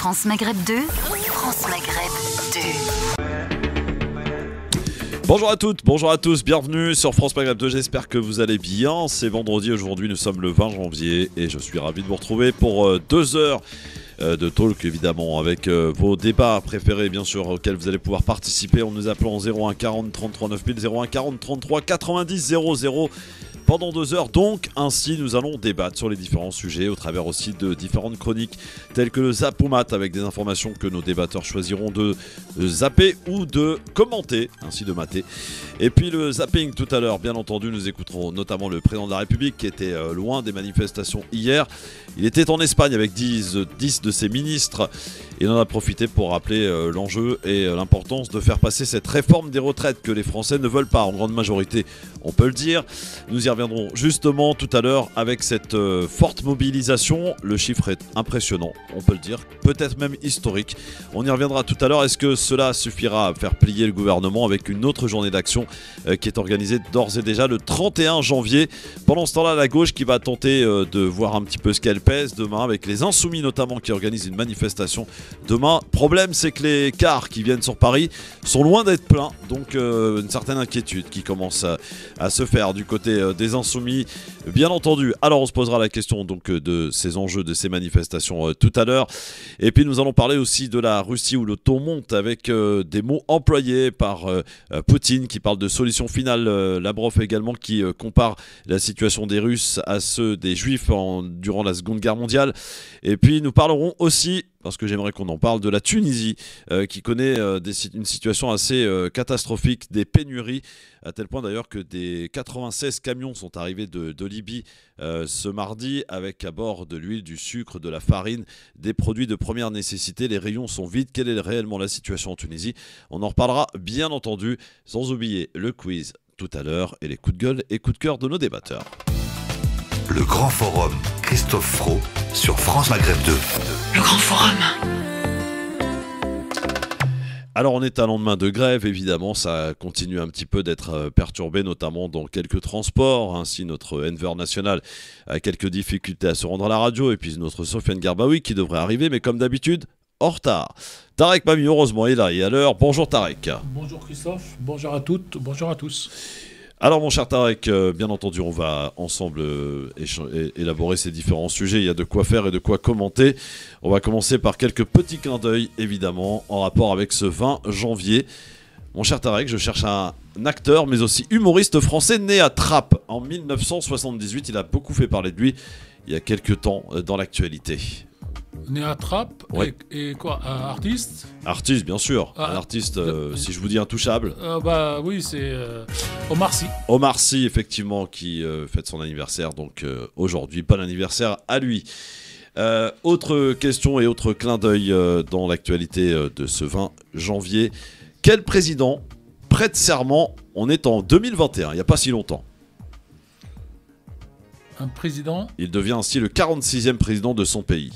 France Maghreb 2, France Maghreb 2. Bonjour à toutes, bonjour à tous, bienvenue sur France Maghreb 2, j'espère que vous allez bien. C'est vendredi aujourd'hui, nous sommes le 20 janvier et je suis ravi de vous retrouver pour 2 heures de talk évidemment avec vos débats préférés bien sûr auxquels vous allez pouvoir participer en nous appelant 01 40 33 9000, 01 40 33 90 00 pendant 2 heures. Donc ainsi nous allons débattre sur les différents sujets au travers aussi de différentes chroniques telles que le Zap ou Mat avec des informations que nos débatteurs choisiront de zapper ou de commenter, ainsi de mater. Et puis le zapping tout à l'heure, bien entendu, nous écouterons notamment le président de la République qui était loin des manifestations hier. Il était en Espagne avec 10 de ses ministres et il en a profité pour rappeler l'enjeu et l'importance de faire passer cette réforme des retraites que les Français ne veulent pas en grande majorité, on peut le dire. Nous y reviendrons justement tout à l'heure avec cette forte mobilisation. Le chiffre est impressionnant, on peut le dire, peut-être même historique. On y reviendra tout à l'heure. Est-ce que cela suffira à faire plier le gouvernement avec une autre journée d'action qui est organisée d'ores et déjà le 31 janvier. Pendant ce temps-là, la gauche qui va tenter de voir un petit peu ce qu'elle pèse demain avec les Insoumis notamment qui organisent une manifestation demain. Problème, c'est que les cars qui viennent sur Paris sont loin d'être pleins, donc une certaine inquiétude qui commence à se faire du côté des Insoumis, bien entendu. Alors on se posera la question donc de ces enjeux, de ces manifestations tout à l'heure. Et puis nous allons parler aussi de la Russie où le ton monte avec des mots employés par Poutine qui parle de solution finale, Lavrov également qui compare la situation des Russes à ceux des Juifs durant la Seconde Guerre mondiale. Et puis nous parlerons aussi, parce que j'aimerais qu'on en parle, de la Tunisie qui connaît une situation assez catastrophique, des pénuries, à tel point d'ailleurs que des 96 camions sont arrivés de Libye ce mardi avec à bord de l'huile, du sucre, de la farine, des produits de première nécessité. Les rayons sont vides. Quelle est réellement la situation en Tunisie? On en reparlera bien entendu, sans oublier le quiz tout à l'heure et les coups de gueule et coups de cœur de nos débatteurs. Le Grand Forum, Christophe Fraud sur France Maghreb 2. Le Grand Forum. Alors on est à lendemain de grève, évidemment, ça continue un petit peu d'être perturbé, notamment dans quelques transports. Ainsi, notre Enver National a quelques difficultés à se rendre à la radio, et puis notre Sofiane Garbaoui qui devrait arriver, mais comme d'habitude, en retard. Tarek Mami, heureusement, est là et à l'heure. Bonjour Tarek. Bonjour Christophe, bonjour à toutes, bonjour à tous. Alors mon cher Tarek, bien entendu on va ensemble élaborer ces différents sujets, il y a de quoi faire et de quoi commenter. On va commencer par quelques petits clins d'œil évidemment en rapport avec ce 20 janvier. Mon cher Tarek, je cherche un acteur mais aussi humoriste français né à Trappes en 1978, il a beaucoup fait parler de lui il y a quelques temps dans l'actualité. Né à Trappes, ouais. et quoi, artiste? Artiste, bien sûr. Un artiste, si je vous dis intouchable. Bah oui, c'est Omar Sy. Omar Sy, effectivement, qui fête son anniversaire, donc aujourd'hui, pas l'anniversaire à lui. Autre question et autre clin d'œil dans l'actualité de ce 20 janvier. Quel président prête serment? On est en 2021, il n'y a pas si longtemps. Un président? Il devient ainsi le 46e président de son pays.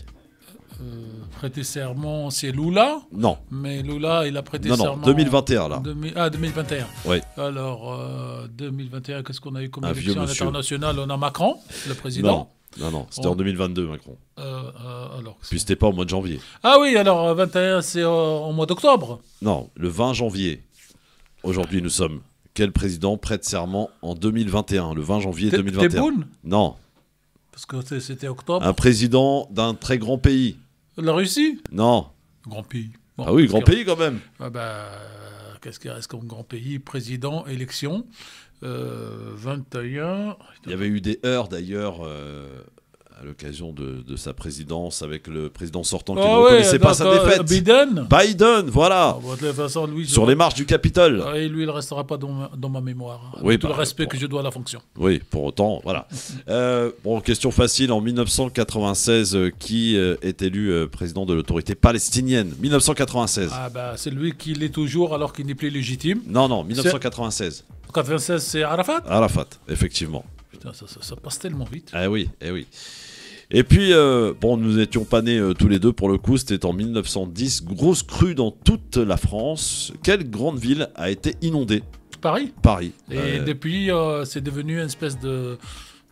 Prêter serment, c'est Lula? Non. Mais Lula, il a prêté serment... Non, 2021 là. 2021. Oui. Alors, 2021, qu'est-ce qu'on a eu comme Un élection vieux monsieur. internationale? On a Macron, le président. Non, c'était en 2022 Macron. Alors, Puis c'était pas au mois de janvier. Ah oui, alors 21, c'est au mois d'octobre. Non, le 20 janvier. Aujourd'hui nous sommes. Quel président prête serment en 2021, le 20 janvier 2021? Tebboune? Non. Parce que c'était octobre. Un président d'un très grand pays. La Russie? Non. Grand pays. Bon, Ah oui, grand pays quand même. Ah bah, qu'est-ce qui reste comme grand pays? Président, élection, 21... Il y avait eu des heurts d'ailleurs à l'occasion de sa présidence avec le président sortant qui ne reconnaissait pas sa défaite. Biden, voilà. De toute façon, lui, sur les marches du Capitole. Et lui, il ne restera pas dans ma mémoire. Oui, tout le respect que je dois à la fonction. Oui, pour autant, voilà. Bon, question facile. En 1996, qui est élu président de l'autorité palestinienne? 1996. Ah bah, c'est lui qui l'est toujours alors qu'il n'est plus légitime. Non, 1996. 1996, c'est Arafat? Arafat, effectivement. Putain, ça passe tellement vite. Ah oui, eh oui. Et puis, bon, nous n'étions pas nés tous les deux pour le coup, c'était en 1910, grosse crue dans toute la France. Quelle grande ville a été inondée? Paris. Paris. Et depuis, c'est devenu une espèce de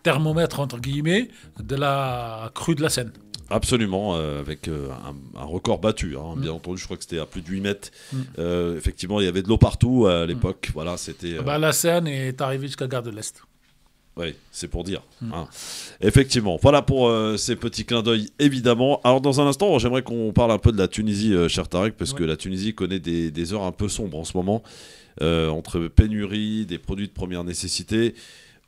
thermomètre, entre guillemets, de la crue de la Seine. Absolument, avec un record battu, hein, bien entendu. Je crois que c'était à plus de 8 mètres. Effectivement, il y avait de l'eau partout à l'époque. Voilà, c'était. La Seine est arrivée jusqu'à Gare de l'Est. Oui, c'est pour dire. Hein. Effectivement. Voilà pour ces petits clins d'œil, évidemment. Alors, dans un instant, j'aimerais qu'on parle un peu de la Tunisie, cher Tarek, parce que la Tunisie connaît des heures un peu sombres en ce moment, entre pénurie, des produits de première nécessité,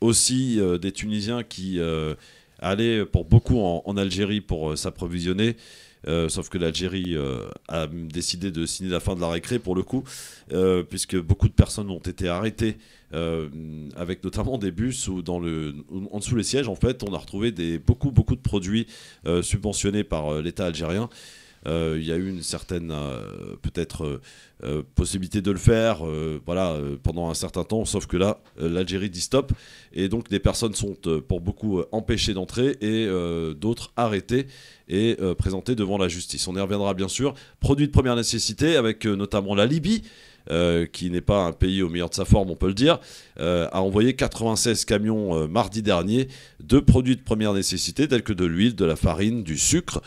aussi des Tunisiens qui allaient pour beaucoup en Algérie pour s'approvisionner. Sauf que l'Algérie a décidé de signer la fin de la récré pour le coup, puisque beaucoup de personnes ont été arrêtées, avec notamment des bus où en dessous les sièges, en fait, on a retrouvé beaucoup de produits subventionnés par l'État algérien. Il y a eu une certaine peut-être possibilité de le faire pendant un certain temps, sauf que là l'Algérie dit stop, et donc des personnes sont pour beaucoup empêchées d'entrer et d'autres arrêtées et présentées devant la justice. On y reviendra bien sûr. Produits de première nécessité avec notamment la Libye, qui n'est pas un pays au meilleur de sa forme, on peut le dire, a envoyé 96 camions mardi dernier de produits de première nécessité tels que de l'huile, de la farine, du sucre,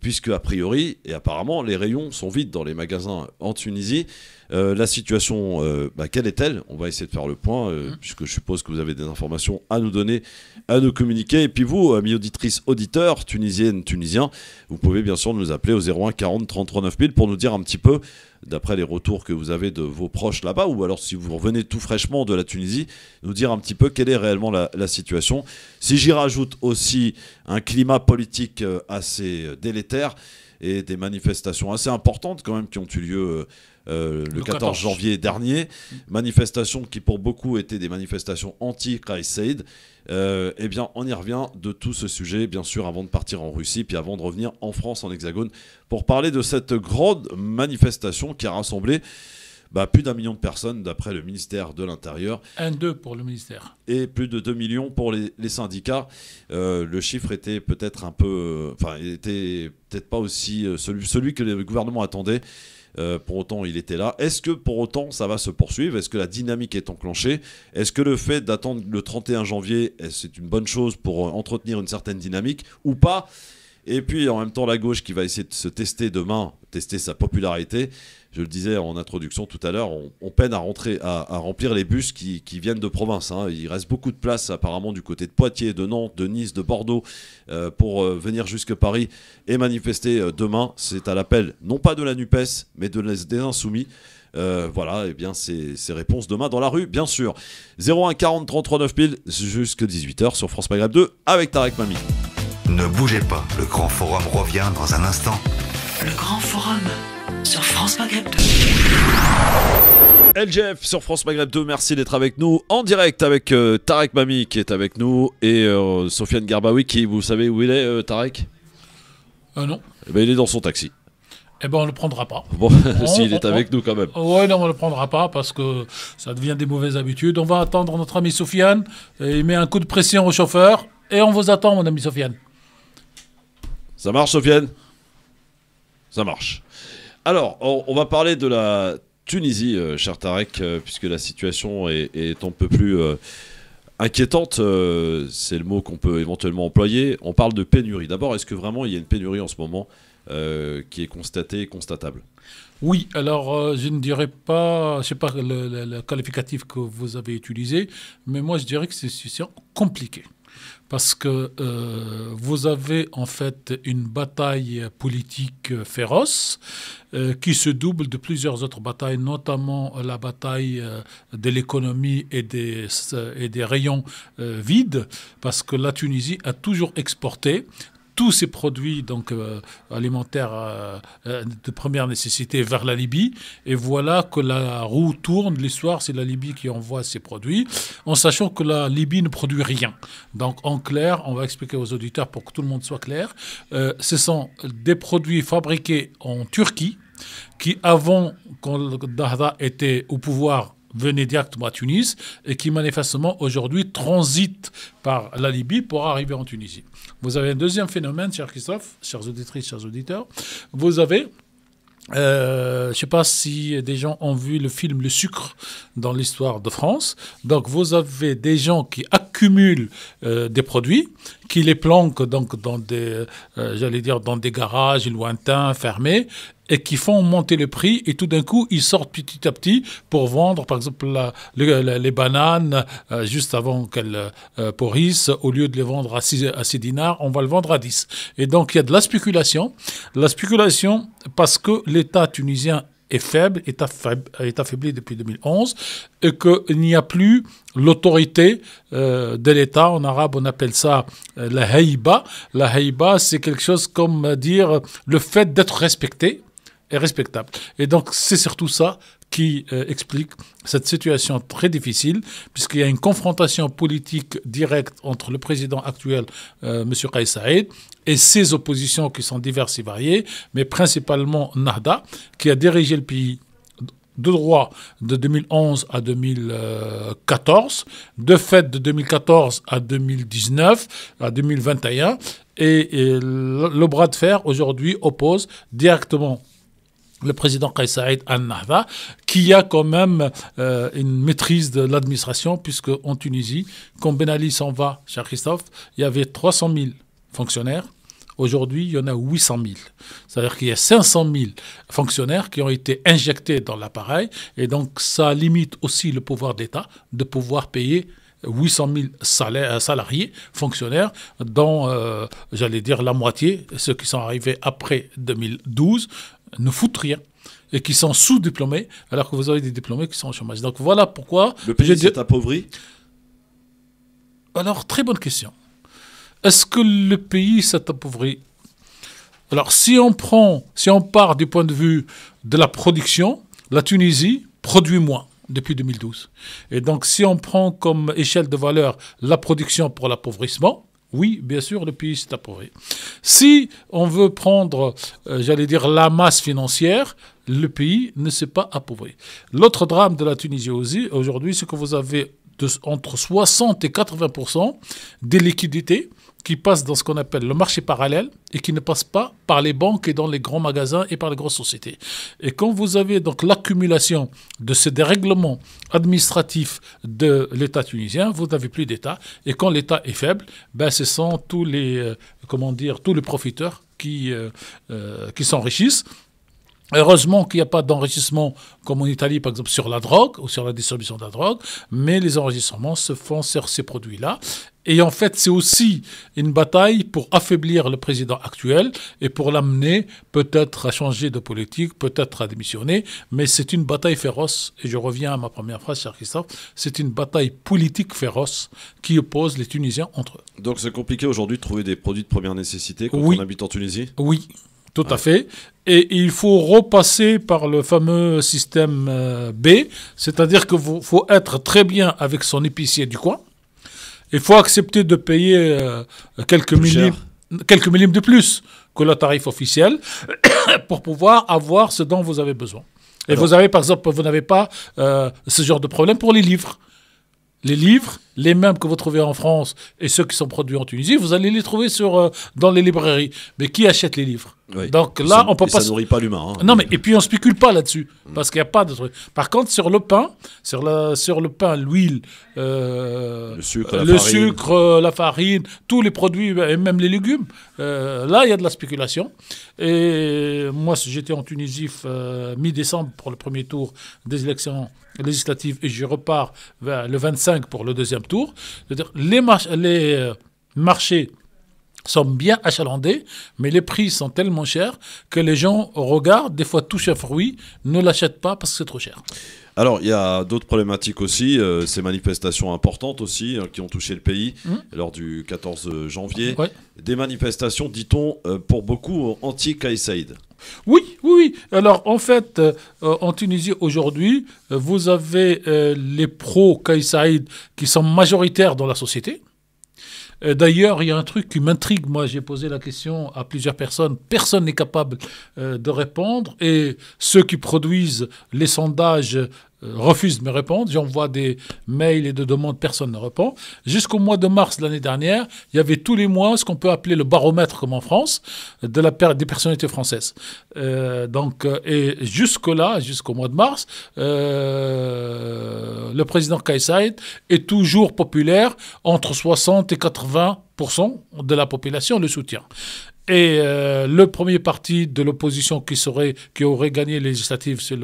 puisque a priori et apparemment les rayons sont vides dans les magasins en Tunisie. La situation, quelle est-elle? On va essayer de faire le point, puisque je suppose que vous avez des informations à nous donner, à nous communiquer. Et puis vous, amis auditrices, auditeurs, tunisiennes, tunisiens, vous pouvez bien sûr nous appeler au 01 40 33 9000 pour nous dire un petit peu, d'après les retours que vous avez de vos proches là-bas, ou alors si vous revenez tout fraîchement de la Tunisie, nous dire un petit peu quelle est réellement la situation. Si j'y rajoute aussi un climat politique assez délétère et des manifestations assez importantes quand même qui ont eu lieu le 14 janvier dernier, manifestations qui pour beaucoup étaient des manifestations anti-Kais Saied, eh bien on y revient de tout ce sujet bien sûr avant de partir en Russie puis avant de revenir en France, en Hexagone, pour parler de cette grande manifestation qui a rassemblé plus d'1 million de personnes d'après le ministère de l'Intérieur. 1,2 pour le ministère. Et plus de 2 millions pour les syndicats. Le chiffre était peut-être un peu... était peut-être pas aussi celui que le gouvernement attendait. Pour autant, il était là. Est-ce que pour autant, ça va se poursuivre? Est-ce que la dynamique est enclenchée? Est-ce que le fait d'attendre le 31 janvier, c'est une bonne chose pour entretenir une certaine dynamique ou pas? Et puis, en même temps, la gauche qui va essayer de se tester demain, tester sa popularité. Je le disais en introduction tout à l'heure, on peine à remplir les bus qui viennent de province. Hein. Il reste beaucoup de place apparemment du côté de Poitiers, de Nantes, de Nice, de Bordeaux pour venir jusque Paris et manifester demain. C'est à l'appel non pas de la NUPES mais des Insoumis. Voilà, et bien ces réponses demain dans la rue, bien sûr. 01 40 33 9000 jusqu'à 18h sur France Maghreb 2 avec Tarek Mami. Ne bougez pas, le Grand Forum revient dans un instant. Le Grand Forum sur France Maghreb 2. LGF sur France Maghreb 2, merci d'être avec nous en direct avec Tarek Mami qui est avec nous et Sofiane Garbaoui qui, vous savez où il est, Tarek? Non. Il est dans son taxi. Eh ben on le prendra pas. Bon, s'il est avec nous quand même. Ouais, non, on le prendra pas parce que ça devient des mauvaises habitudes. On va attendre notre ami Sofiane. Il met un coup de pression au chauffeur et on vous attend, mon ami Sofiane. Ça marche, Sofiane? Ça marche. Alors, on va parler de la Tunisie, cher Tarek, puisque la situation est un peu plus inquiétante. C'est le mot qu'on peut éventuellement employer. On parle de pénurie. D'abord, est-ce que vraiment il y a une pénurie en ce moment qui est constatée et constatable? Oui, alors je ne dirais pas, je ne sais pas le qualificatif que vous avez utilisé, mais moi je dirais que c'est une situation compliquée. Parce que vous avez en fait une bataille politique féroce qui se double de plusieurs autres batailles, notamment la bataille de l'économie et des rayons vides, parce que la Tunisie a toujours exporté tous ces produits donc, alimentaires de première nécessité vers la Libye. Et voilà que la roue tourne. L'histoire, c'est la Libye qui envoie ces produits, en sachant que la Libye ne produit rien. Donc, en clair, on va expliquer aux auditeurs pour que tout le monde soit clair. Ce sont des produits fabriqués en Turquie qui, avant quand Dahda était au pouvoir, venaient directement à Tunis et qui manifestement aujourd'hui transitent par la Libye pour arriver en Tunisie. Vous avez un deuxième phénomène, cher Christophe, chers auditrices, chers auditeurs. Vous avez Je ne sais pas si des gens ont vu le film Le Sucre dans l'histoire de France. Donc, vous avez des gens qui accumulent des produits, qui les planquent donc dans des, dans des garages lointains, fermés, et qui font monter le prix. Et tout d'un coup, ils sortent petit à petit pour vendre, par exemple, les bananes juste avant qu'elles pourrissent. Au lieu de les vendre à 6 dinars, on va le vendre à 10. Et donc, il y a de la spéculation. La spéculation parce que l'État tunisien est faible, est affaibli depuis 2011, et qu'il n'y a plus l'autorité de l'État. En arabe, on appelle ça la haïba. La haïba, c'est quelque chose comme dire le fait d'être respecté et respectable. Et donc, c'est surtout ça qui explique cette situation très difficile, puisqu'il y a une confrontation politique directe entre le président actuel, M. Kais Saïed, et ses oppositions qui sont diverses et variées, mais principalement Nahda, qui a dirigé le pays de droit de 2011 à 2014, de fait de 2014 à 2019, à 2021, et le bras de fer aujourd'hui oppose directement le président Kais Saïed al-Nahda, qui a quand même une maîtrise de l'administration, puisque en Tunisie, quand Ben Ali s'en va, cher Christophe, il y avait 300 000 fonctionnaires. Aujourd'hui, il y en a 800 000. C'est-à-dire qu'il y a 500 000 fonctionnaires qui ont été injectés dans l'appareil, et donc ça limite aussi le pouvoir d'État de pouvoir payer 800 000 salariés, fonctionnaires, dont, la moitié, ceux qui sont arrivés après 2012, ne foutent rien et qui sont sous-diplômés, alors que vous avez des diplômés qui sont au chômage. Donc voilà pourquoi... Le pays s'est appauvri ? Alors, très bonne question. Est-ce que le pays s'est appauvri ? Alors, si on part du point de vue de la production, la Tunisie produit moins depuis 2012. Et donc, si on prend comme échelle de valeur la production pour l'appauvrissement, oui, bien sûr, le pays s'est appauvri. Si on veut prendre, la masse financière, le pays ne s'est pas appauvri. L'autre drame de la Tunisie aujourd'hui, c'est que vous avez entre 60 et 80% des liquidités qui passent dans ce qu'on appelle le marché parallèle et qui ne passent pas par les banques et dans les grands magasins et par les grosses sociétés. Et quand vous avez donc l'accumulation de ces dérèglements administratifs de l'État tunisien, vous n'avez plus d'État. Et quand l'État est faible, ce sont tous les profiteurs qui s'enrichissent. Heureusement qu'il n'y a pas d'enrichissement comme en Italie, par exemple, sur la drogue ou sur la distribution de la drogue, mais les enrichissements se font sur ces produits-là. Et en fait, c'est aussi une bataille pour affaiblir le président actuel et pour l'amener peut-être à changer de politique, peut-être à démissionner, mais c'est une bataille féroce. Et je reviens à ma première phrase, cher Christophe, c'est une bataille politique féroce qui oppose les Tunisiens entre eux. Donc c'est compliqué aujourd'hui de trouver des produits de première nécessité quand on habite en Tunisie ? Oui. Tout à fait. Et il faut repasser par le fameux système B, c'est-à-dire qu'il faut être très bien avec son épicier du coin. Il faut accepter de payer quelques millimes de plus que le tarif officiel pour pouvoir avoir ce dont vous avez besoin. Et vous avez, par exemple, vous n'avez pas ce genre de problème pour les livres. Les livres, les mêmes que vous trouvez en France et ceux qui sont produits en Tunisie, vous allez les trouver dans les librairies. Mais qui achète les livres ? Oui. Donc là, on peut pas. Ça nourrit pas l'humain. Non, mais et puis on spécule pas là-dessus parce qu'il n'y a pas de truc. Par contre, sur le pain, l'huile, le sucre, la farine, tous les produits et même les légumes, là, il y a de la spéculation. Et moi, j'étais en Tunisie mi-décembre pour le premier tour des élections législatives et je repars vers le 25 pour le deuxième tour. C'est-à-dire les marchés sont bien achalandés, mais les prix sont tellement chers que les gens regardent, des fois touchent un fruit, ne l'achètent pas parce que c'est trop cher. Alors, il y a d'autres problématiques aussi, ces manifestations importantes aussi qui ont touché le pays lors du 14 janvier. Ouais. Des manifestations, dit-on, pour beaucoup anti-Kais Saïed. Oui. Alors, en fait, en Tunisie, aujourd'hui, vous avez les pro-Kais Saïed qui sont majoritaires dans la société. D'ailleurs, il y a un truc qui m'intrigue. Moi, j'ai posé la question à plusieurs personnes. Personne n'est capable de répondre. Et ceux qui produisent les sondages refuse de me répondre. J'envoie des mails et des demandes, personne ne répond. Jusqu'au mois de mars de l'année dernière, il y avait tous les mois ce qu'on peut appeler le baromètre, comme en France, des personnalités françaises. Et jusque-là, jusqu'au mois de mars, le président Kais Saied est toujours populaire, entre 60 et 80% de la population le soutient. Et le premier parti de l'opposition qui aurait gagné les législatives, c'est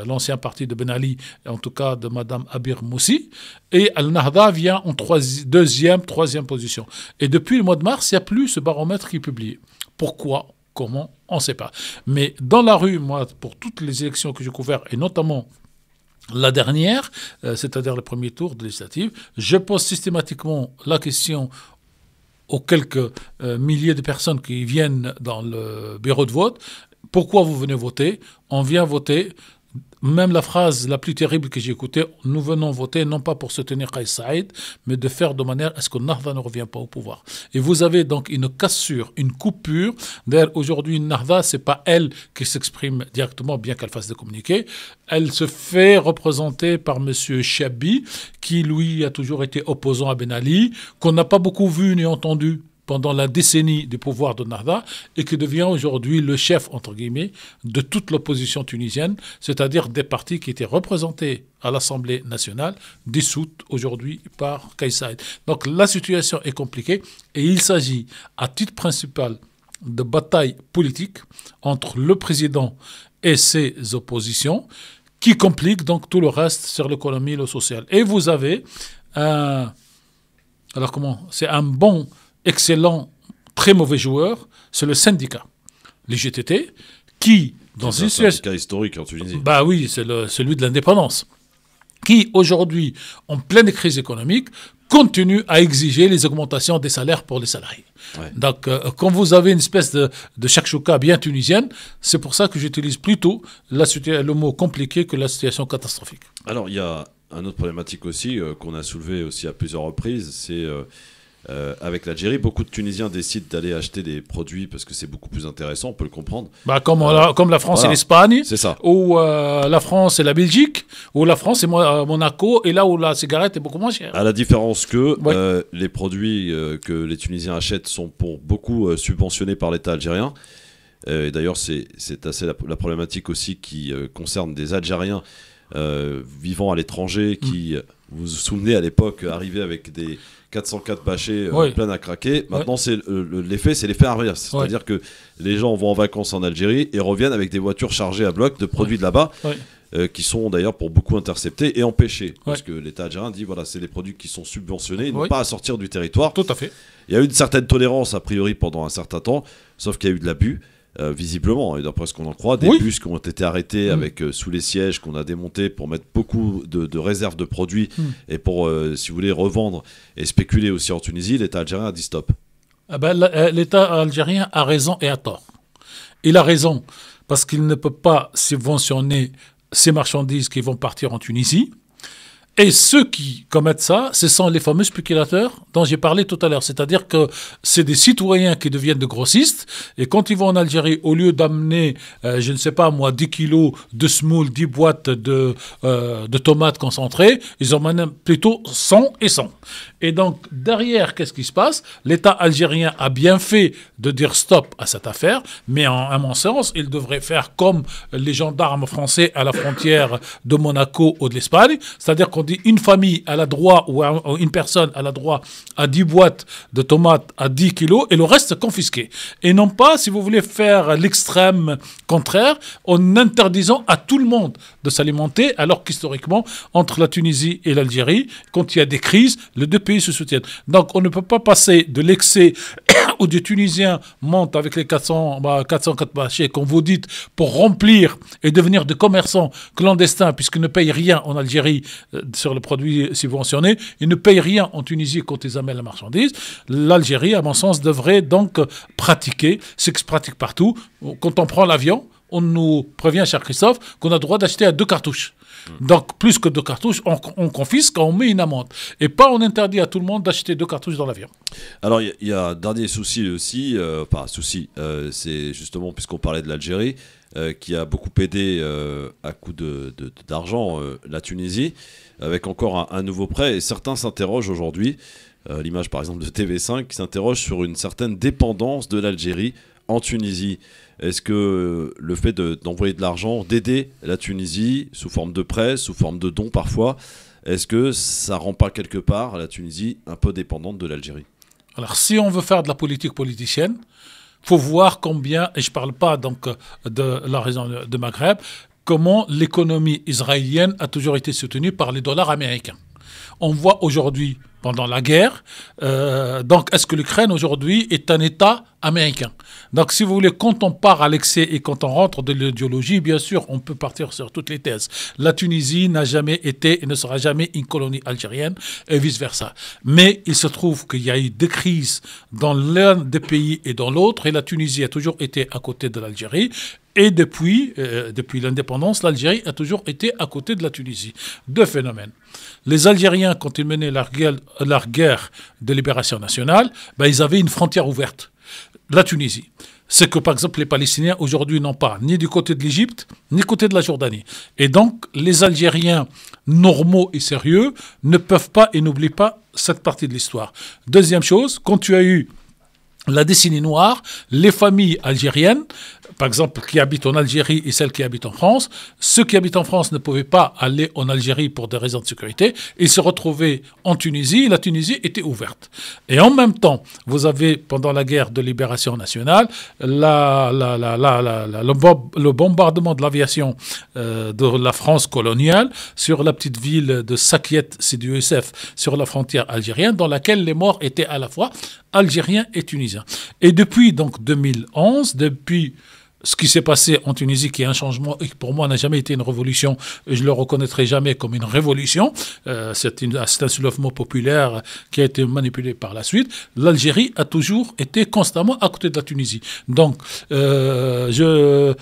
l'ancien parti de Ben Ali, en tout cas de Mme Abir Moussi. Et Al-Nahda vient en deuxième, troisième position. Et depuis le mois de mars, il n'y a plus ce baromètre qui est publié. Pourquoi ? Comment ? On ne sait pas. Mais dans la rue, moi, pour toutes les élections que j'ai couvertes, et notamment la dernière, c'est-à-dire le premier tour de législative, je pose systématiquement la question aux quelques milliers de personnes qui viennent dans le bureau de vote. Pourquoi vous venez voter ? On vient voter. Même la phrase la plus terrible que j'ai écoutée, nous venons voter non pas pour soutenir Kais Saied, mais de faire de manière à ce que Nahda ne revient pas au pouvoir. Et vous avez donc une cassure, une coupure. D'ailleurs, aujourd'hui, Nahda, ce n'est pas elle qui s'exprime directement, bien qu'elle fasse des communiqués. Elle se fait représenter par M. Chabi, qui, lui, a toujours été opposant à Ben Ali, qu'on n'a pas beaucoup vu ni entendu pendant la décennie du pouvoir de Nahda, et qui devient aujourd'hui le chef, entre guillemets, de toute l'opposition tunisienne, c'est-à-dire des partis qui étaient représentés à l'Assemblée nationale, dissoutes aujourd'hui par Kais Saied. Donc la situation est compliquée, et il s'agit, à titre principal, de bataille politique entre le président et ses oppositions, qui compliquent donc tout le reste sur l'économie et le social. Et vous avez c'est un bon, excellent, très mauvais joueur, c'est le syndicat, les GTT, qui, dans une situation... syndicat historique en Tunisie. Bah oui, c'est celui de l'indépendance, qui, aujourd'hui, en pleine crise économique, continue à exiger les augmentations des salaires pour les salariés. Ouais. Donc, quand vous avez une espèce de chakchouka bien tunisienne, c'est pour ça que j'utilise plutôt le mot compliqué que la situation catastrophique. Alors, il y a une autre problématique aussi qu'on a soulevée aussi à plusieurs reprises, c'est... avec l'Algérie, beaucoup de Tunisiens décident d'aller acheter des produits parce que c'est beaucoup plus intéressant, on peut le comprendre. Bah, comme la France et l'Espagne, c'est ça. Ou la France et la Belgique, ou la France et Monaco, et là où la cigarette est beaucoup moins chère. À la différence que les produits que les Tunisiens achètent sont pour beaucoup subventionnés par l'État algérien. Et d'ailleurs, c'est assez la problématique aussi qui concerne des Algériens vivant à l'étranger qui, vous vous souvenez à l'époque, arrivaient avec des 404 bâchés plein à craquer. Maintenant, c'est l'effet inverse. C'est-à-dire que les gens vont en vacances en Algérie et reviennent avec des voitures chargées à bloc de produits de là-bas, qui sont d'ailleurs pour beaucoup interceptés et empêchés. Parce que l'État algérien dit, voilà, c'est des produits qui sont subventionnés, ils n'ont pas à sortir du territoire. Tout à fait. Il y a eu une certaine tolérance, a priori, pendant un certain temps, sauf qu'il y a eu de l'abus. Visiblement, et d'après ce qu'on en croit, des bus qui ont été arrêtés avec sous les sièges qu'on a démontés pour mettre beaucoup de réserves de produits et pour, si vous voulez, revendre et spéculer aussi en Tunisie, l'État algérien a dit stop. L'État algérien a raison et a tort. Il a raison parce qu'il ne peut pas subventionner ces marchandises qui vont partir en Tunisie. Et ceux qui commettent ça, ce sont les fameux spéculateurs dont j'ai parlé tout à l'heure. C'est-à-dire que c'est des citoyens qui deviennent de grossistes. Et quand ils vont en Algérie, au lieu d'amener, je ne sais pas moi, 10 kilos de semoule, 10 boîtes de tomates concentrées, ils emmènent plutôt 100 et 100. Et donc, derrière, qu'est-ce qui se passe ? L'État algérien a bien fait de dire stop à cette affaire, mais à mon sens, il devrait faire comme les gendarmes français à la frontière de Monaco ou de l'Espagne, c'est-à-dire qu'on dit une famille a le droit, ou une personne a le droit à 10 boîtes de tomates à 10 kilos, et le reste confisqué. Et non pas, si vous voulez faire l'extrême contraire, en interdisant à tout le monde de s'alimenter, alors qu'historiquement, entre la Tunisie et l'Algérie, quand il y a des crises, les deux pays se soutiennent. Donc on ne peut pas passer de l'excès où des Tunisiens montent avec les 404 bâchés, comme vous dites, pour remplir et devenir des commerçants clandestins, puisqu'ils ne payent rien en Algérie sur les produits subventionnés, ils ne payent rien en Tunisie quand ils amènent la marchandise. L'Algérie, à mon sens, devrait donc pratiquer ce qui se pratique partout. Quand on prend l'avion, on nous prévient, cher Christophe, qu'on a le droit d'acheter à 2 cartouches. Donc, plus que 2 cartouches, on confisque, on met une amende. Et pas on interdit à tout le monde d'acheter 2 cartouches dans l'avion. Alors, il y a un dernier souci aussi, c'est justement, puisqu'on parlait de l'Algérie, qui a beaucoup aidé à coup d'argent la Tunisie, avec encore un nouveau prêt. Et certains s'interrogent aujourd'hui, l'image par exemple de TV5, qui s'interroge sur une certaine dépendance de l'Algérie en Tunisie. Est-ce que le fait d'envoyer de l'argent, d'aider la Tunisie sous forme de prêt, sous forme de dons parfois, est-ce que ça rend pas quelque part la Tunisie un peu dépendante de l'Algérie? Alors, si on veut faire de la politique politicienne, il faut voir combien, et je ne parle pas donc de la région de Maghreb, comment l'économie israélienne a toujours été soutenue par les dollars américains. On voit aujourd'hui, pendant la guerre, donc est-ce que l'Ukraine aujourd'hui est un État américain? Donc si vous voulez, quand on part à l'excès et quand on rentre de l'idéologie, bien sûr, on peut partir sur toutes les thèses. La Tunisie n'a jamais été et ne sera jamais une colonie algérienne et vice-versa. Mais il se trouve qu'il y a eu des crises dans l'un des pays et dans l'autre, et la Tunisie a toujours été à côté de l'Algérie. Et depuis l'indépendance, l'Algérie a toujours été à côté de la Tunisie. 2 phénomènes. Les Algériens, quand ils menaient leur guerre de libération nationale, ils avaient une frontière ouverte. La Tunisie. C'est que, par exemple, les Palestiniens, aujourd'hui, n'ont pas ni du côté de l'Égypte, ni du côté de la Jordanie. Et donc, les Algériens normaux et sérieux ne peuvent pas et n'oublient pas cette partie de l'histoire. Deuxième chose, quand tu as eu la décennie noire, les familles algériennes, par exemple, qui habitent en Algérie et celles qui habitent en France, ceux qui habitent en France ne pouvaient pas aller en Algérie pour des raisons de sécurité. Ils se retrouvaient en Tunisie et la Tunisie était ouverte. Et en même temps, vous avez, pendant la guerre de libération nationale, le bombardement de l'aviation de la France coloniale sur la petite ville de Sakiet, c'est du USF, sur la frontière algérienne, dans laquelle les morts étaient à la fois algériens et tunisiens. Et depuis donc 2011, depuis ce qui s'est passé en Tunisie, qui est un changement, et qui pour moi n'a jamais été une révolution, et je ne le reconnaîtrai jamais comme une révolution, c'est un soulèvement populaire qui a été manipulé par la suite, l'Algérie a toujours été constamment à côté de la Tunisie. Donc, je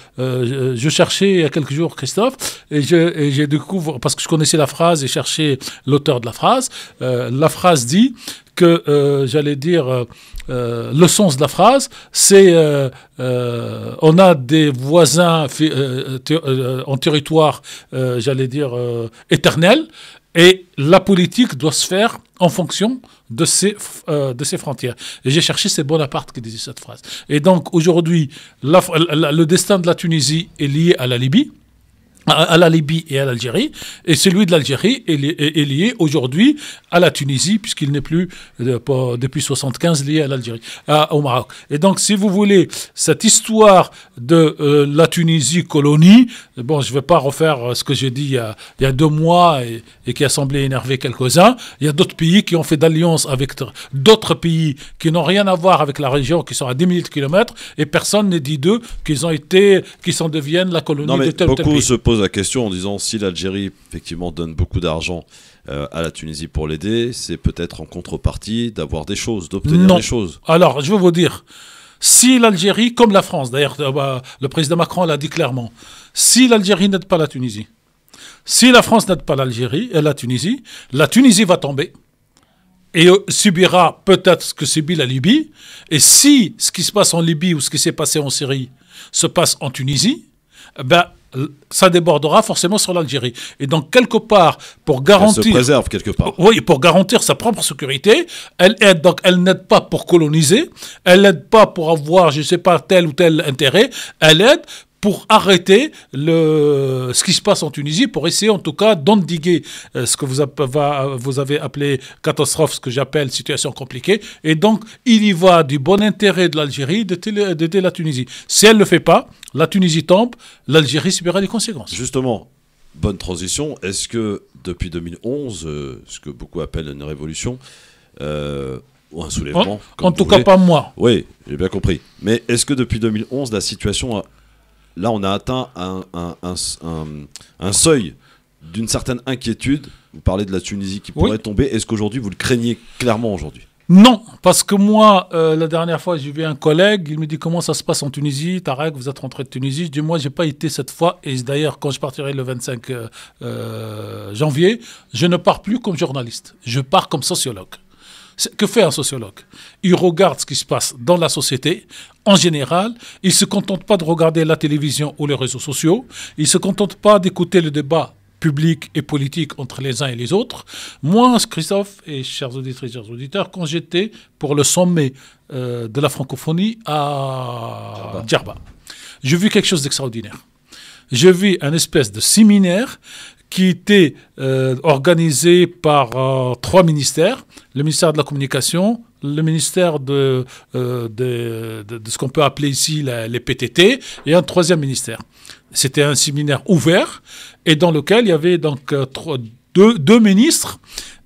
cherchais il y a quelques jours Christophe, et j'ai découvert, parce que je connaissais la phrase et cherchais l'auteur de la phrase dit que, le sens de la phrase, c'est on a des voisins en territoire, éternel, et la politique doit se faire en fonction de ces frontières. Et j'ai cherché, c'est Bonaparte qui disait cette phrase. Et donc aujourd'hui, le destin de la Tunisie est lié à la Libye, et à l'Algérie, et celui de l'Algérie est lié aujourd'hui à la Tunisie, puisqu'il n'est plus, depuis 1975, lié à l'Algérie, au Maroc. Et donc, si vous voulez, cette histoire de la Tunisie colonie, bon, je ne vais pas refaire ce que j'ai dit il y a 2 mois et qui a semblé énerver quelques-uns. Il y a d'autres pays qui ont fait d'alliance avec d'autres pays qui n'ont rien à voir avec la région, qui sont à 10 000 km, et personne ne dit d'eux qu'ils deviennent la colonie de tel ou tel pays. La question en disant si l'Algérie effectivement donne beaucoup d'argent à la Tunisie pour l'aider, c'est peut-être en contrepartie d'avoir des choses, d'obtenir des choses. Alors, je vais vous dire, si l'Algérie, comme la France, d'ailleurs le président Macron l'a dit clairement, si l'Algérie n'aide pas la Tunisie, si la France n'aide pas la Tunisie va tomber et subira peut-être ce que subit la Libye. Et si ce qui se passe en Libye ou ce qui s'est passé en Syrie se passe en Tunisie, ça débordera forcément sur l'Algérie. Et donc, quelque part, pour garantir... Elle se préserve quelque part. Oui, pour garantir sa propre sécurité, elle aide. Donc, elle n'aide pas pour coloniser, elle n'aide pas pour avoir, je ne sais pas, tel ou tel intérêt, elle aide pour arrêter ce qui se passe en Tunisie, pour essayer en tout cas d'endiguer ce que vous avez appelé catastrophe, ce que j'appelle situation compliquée. Et donc, il y va du bon intérêt de l'Algérie d'aider la Tunisie. Si elle ne le fait pas, la Tunisie tombe, l'Algérie subira les conséquences. Justement, bonne transition. Est-ce que depuis 2011, ce que beaucoup appellent une révolution, ou un soulèvement... En tout cas, pas moi. Oui, j'ai bien compris. Mais est-ce que depuis 2011, la situation... Là, on a atteint un seuil d'une certaine inquiétude. Vous parlez de la Tunisie qui pourrait tomber. Est-ce qu'aujourd'hui, vous le craignez clairement aujourd'hui ? Non, parce que moi, la dernière fois, j'ai vu un collègue, il me dit comment ça se passe en Tunisie, Tarek, vous êtes rentré de Tunisie. Je dis, moi, j'ai pas été cette fois, et d'ailleurs, quand je partirai le 25 janvier, je ne pars plus comme journaliste, je pars comme sociologue. Que fait un sociologue? Il regarde ce qui se passe dans la société, en général. Il ne se contente pas de regarder la télévision ou les réseaux sociaux. Il ne se contente pas d'écouter le débat public et politique entre les uns et les autres. Moi, Christophe et chers auditrices, chers auditeurs, quand j'étais pour le sommet de la francophonie à Djerba, j'ai vu quelque chose d'extraordinaire. J'ai vu un espèce de séminaire qui était organisé par 3 ministères, le ministère de la Communication, le ministère de ce qu'on peut appeler ici les PTT, et un 3e ministère. C'était un séminaire ouvert, et dans lequel il y avait donc deux ministres,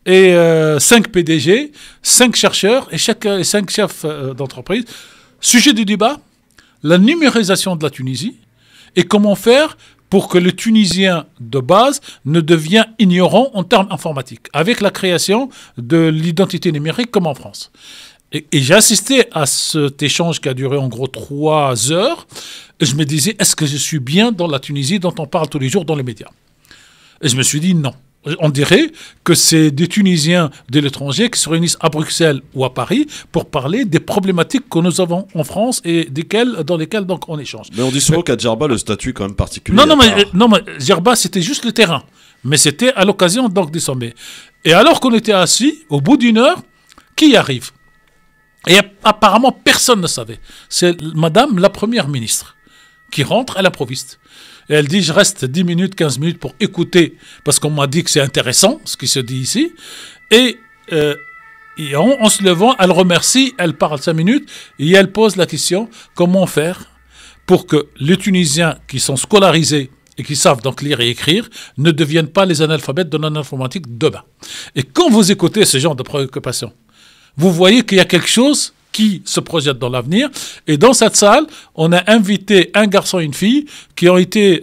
et 5 PDG, 5 chercheurs, et 5 chefs d'entreprise. Sujet du débat, la numérisation de la Tunisie, et comment faire pour que le Tunisien de base ne devienne ignorant en termes informatiques, avec la création de l'identité numérique comme en France. Et j'ai assisté à cet échange qui a duré en gros 3 heures, et je me disais, est-ce que je suis bien dans la Tunisie dont on parle tous les jours dans les médias? Et je me suis dit non. On dirait que c'est des Tunisiens de l'étranger qui se réunissent à Bruxelles ou à Paris pour parler des problématiques que nous avons en France et dans lesquelles donc on échange. Mais on dit souvent qu'à Djerba, le statut est quand même particulier. Non, mais Djerba, c'était juste le terrain. Mais c'était à l'occasion donc des sommets. Et alors qu'on était assis, au bout d'une heure, qui arrive? Et apparemment, personne ne savait. C'est Madame la Première ministre qui rentre à l'improviste. Et elle dit, je reste 10 minutes, 15 minutes pour écouter, parce qu'on m'a dit que c'est intéressant, ce qui se dit ici. Et en se levant, elle remercie, elle parle 5 minutes, et elle pose la question, comment faire pour que les Tunisiens qui sont scolarisés et qui savent donc lire et écrire ne deviennent pas les analphabètes de l'informatique demain. Et quand vous écoutez ce genre de préoccupation, vous voyez qu'il y a quelque chose qui se projette dans l'avenir. Et dans cette salle, on a invité un garçon et une fille qui ont été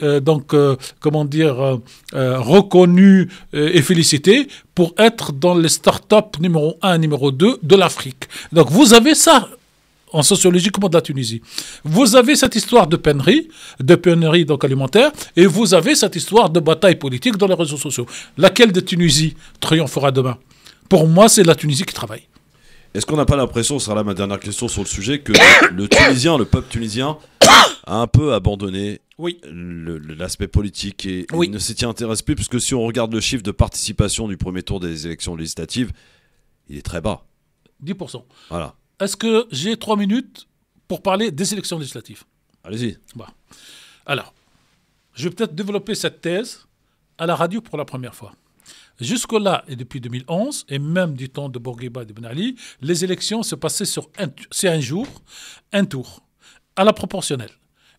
reconnus et félicités pour être dans les startups numéro 1 et numéro 2 de l'Afrique. Donc vous avez ça en sociologie comme de la Tunisie. Vous avez cette histoire de pénurie donc alimentaire, et vous avez cette histoire de bataille politique dans les réseaux sociaux. Laquelle de Tunisie triomphera demain? Pour moi, c'est la Tunisie qui travaille. Est-ce qu'on n'a pas l'impression, ce sera là ma dernière question sur le sujet, que le peuple tunisien a un peu abandonné l'aspect politique et ne s'y intéresse plus, puisque si on regarde le chiffre de participation du premier tour des élections législatives, il est très bas. 10%. Voilà. Est-ce que j'ai 3 minutes pour parler des élections législatives? Allez-y. Bon. Alors, je vais peut-être développer cette thèse à la radio pour la première fois. Jusque-là, et depuis 2011, et même du temps de Bourguiba et de Ben Ali, les élections se passaient sur un jour, un tour, à la proportionnelle.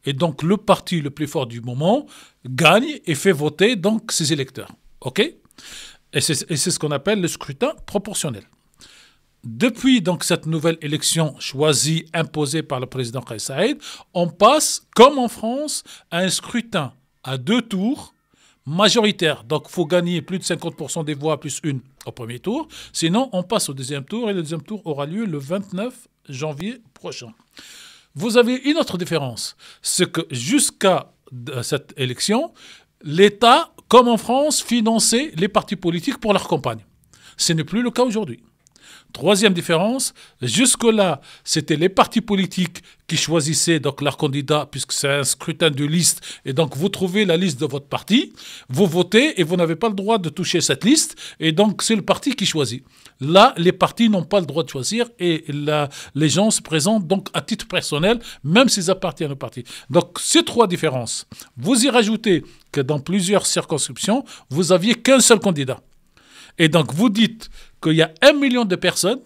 Et donc, le parti le plus fort du moment gagne et fait voter donc ses électeurs. OK? Et c'est ce qu'on appelle le scrutin proportionnel. Depuis donc cette nouvelle élection choisie, imposée par le président Kais Saïed, on passe, comme en France, à un scrutin à 2 tours, majoritaire. Donc, il faut gagner plus de 50% des voix plus une au premier tour. Sinon, on passe au deuxième tour, et le deuxième tour aura lieu le 29 janvier prochain. Vous avez une autre différence. C'est que jusqu'à cette élection, l'État, comme en France, finançait les partis politiques pour leur campagne. Ce n'est plus le cas aujourd'hui. Troisième différence, jusque-là, c'était les partis politiques qui choisissaient donc leurs candidats, puisque c'est un scrutin de liste, et donc vous trouvez la liste de votre parti, vous votez et vous n'avez pas le droit de toucher cette liste, et donc c'est le parti qui choisit. Là, les partis n'ont pas le droit de choisir, et là, les gens se présentent donc à titre personnel, même s'ils appartiennent au parti. Donc ces 3 différences, vous y rajoutez que dans plusieurs circonscriptions, vous aviez qu'un seul candidat. Et donc vous dites qu'il y a 1 million de personnes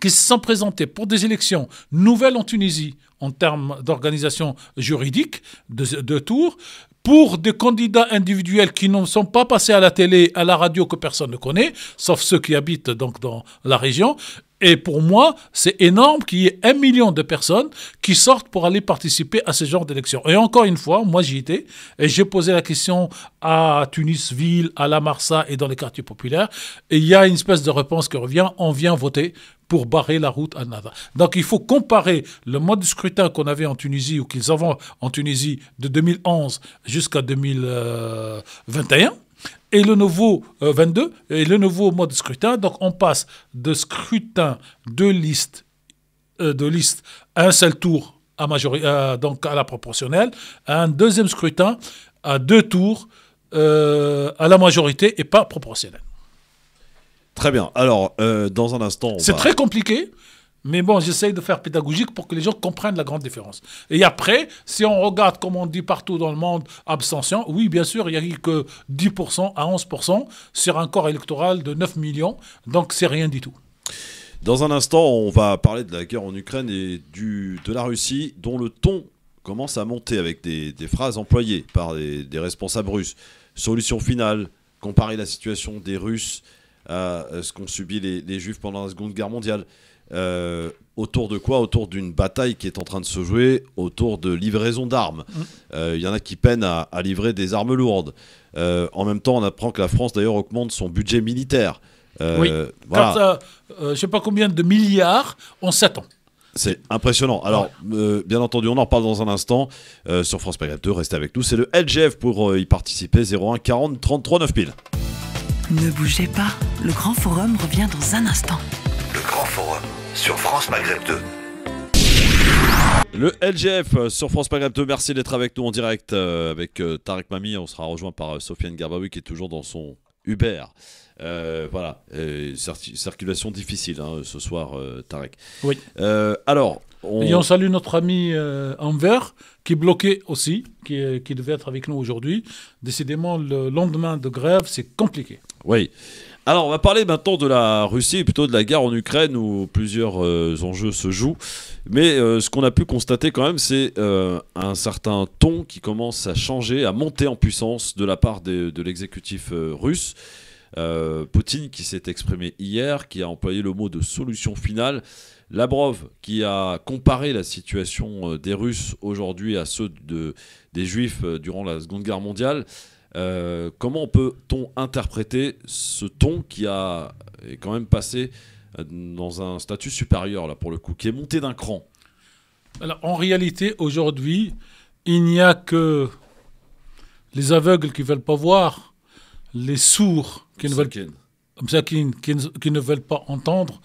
qui se sont présentées pour des élections nouvelles en Tunisie en termes d'organisation juridique, de tours, pour des candidats individuels qui ne sont pas passés à la télé, à la radio, que personne ne connaît, sauf ceux qui habitent donc dans la région. Et pour moi, c'est énorme qu'il y ait 1 million de personnes qui sortent pour aller participer à ce genre d'élection. Et encore une fois, moi j'y étais et j'ai posé la question à Tunis-Ville, à La Marsa et dans les quartiers populaires. Et il y a une espèce de réponse qui revient, on vient voter pour barrer la route à Nada. Donc il faut comparer le mode de scrutin qu'on avait en Tunisie ou qu'ils avaient en Tunisie de 2011 jusqu'à 2021. Et le nouveau 22 et le nouveau mode de scrutin. Donc on passe de scrutin de liste à un seul tour donc à la proportionnelle, à un deuxième scrutin à 2 tours à la majorité et pas proportionnel. Très bien. Alors, dans un instant... C'est très compliqué, mais bon, j'essaye de faire pédagogique pour que les gens comprennent la grande différence. Et après, si on regarde, comme on dit partout dans le monde, abstention, oui, bien sûr, il n'y a eu que 10% à 11% sur un corps électoral de 9 millions, donc c'est rien du tout. Dans un instant, on va parler de la guerre en Ukraine et de la Russie, dont le ton commence à monter avec des phrases employées par des responsables russes. Solution finale, comparer la situation des Russes à ce qu'ont subi les Juifs pendant la Seconde Guerre mondiale. Autour de quoi? Autour d'une bataille qui est en train de se jouer, autour de livraison d'armes. Il y en a qui peinent à livrer des armes lourdes. En même temps, on apprend que la France, d'ailleurs, augmente son budget militaire. Oui, voilà. Je ne sais pas combien de milliards en 7 ans. C'est impressionnant. Alors, bien entendu, on en reparle dans un instant sur France Maghreb 2. Restez avec nous. C'est le LGF pour y participer. 01 40 33 9000. Ne bougez pas, le Grand Forum revient dans un instant. Le Grand Forum sur France Maghreb 2. Le LGF sur France Maghreb 2, merci d'être avec nous en direct avec Tarek Mami. On sera rejoint par Sofiane Garbaoui qui est toujours dans son Uber. Voilà, circulation difficile ce soir, Tarek. Oui. Alors, et on salue notre ami Enver qui est bloqué aussi, qui devait être avec nous aujourd'hui. Décidément, le lendemain de grève, c'est compliqué. Oui. Alors, on va parler maintenant de la Russie, et plutôt de la guerre en Ukraine où plusieurs enjeux se jouent. Mais ce qu'on a pu constater quand même, c'est un certain ton qui commence à changer, à monter en puissance de la part de l'exécutif russe. Poutine qui s'est exprimé hier, qui a employé le mot de solution finale. Lavrov qui a comparé la situation des Russes aujourd'hui à ceux des Juifs durant la Seconde Guerre mondiale. Comment peut-on interpréter ce ton qui est quand même passé dans un statut supérieur, là, pour le coup, qui est monté d'un cran? Alors, en réalité, aujourd'hui, il n'y a que les aveugles qui ne veulent pas voir, les sourds qui ne veulent pas entendre.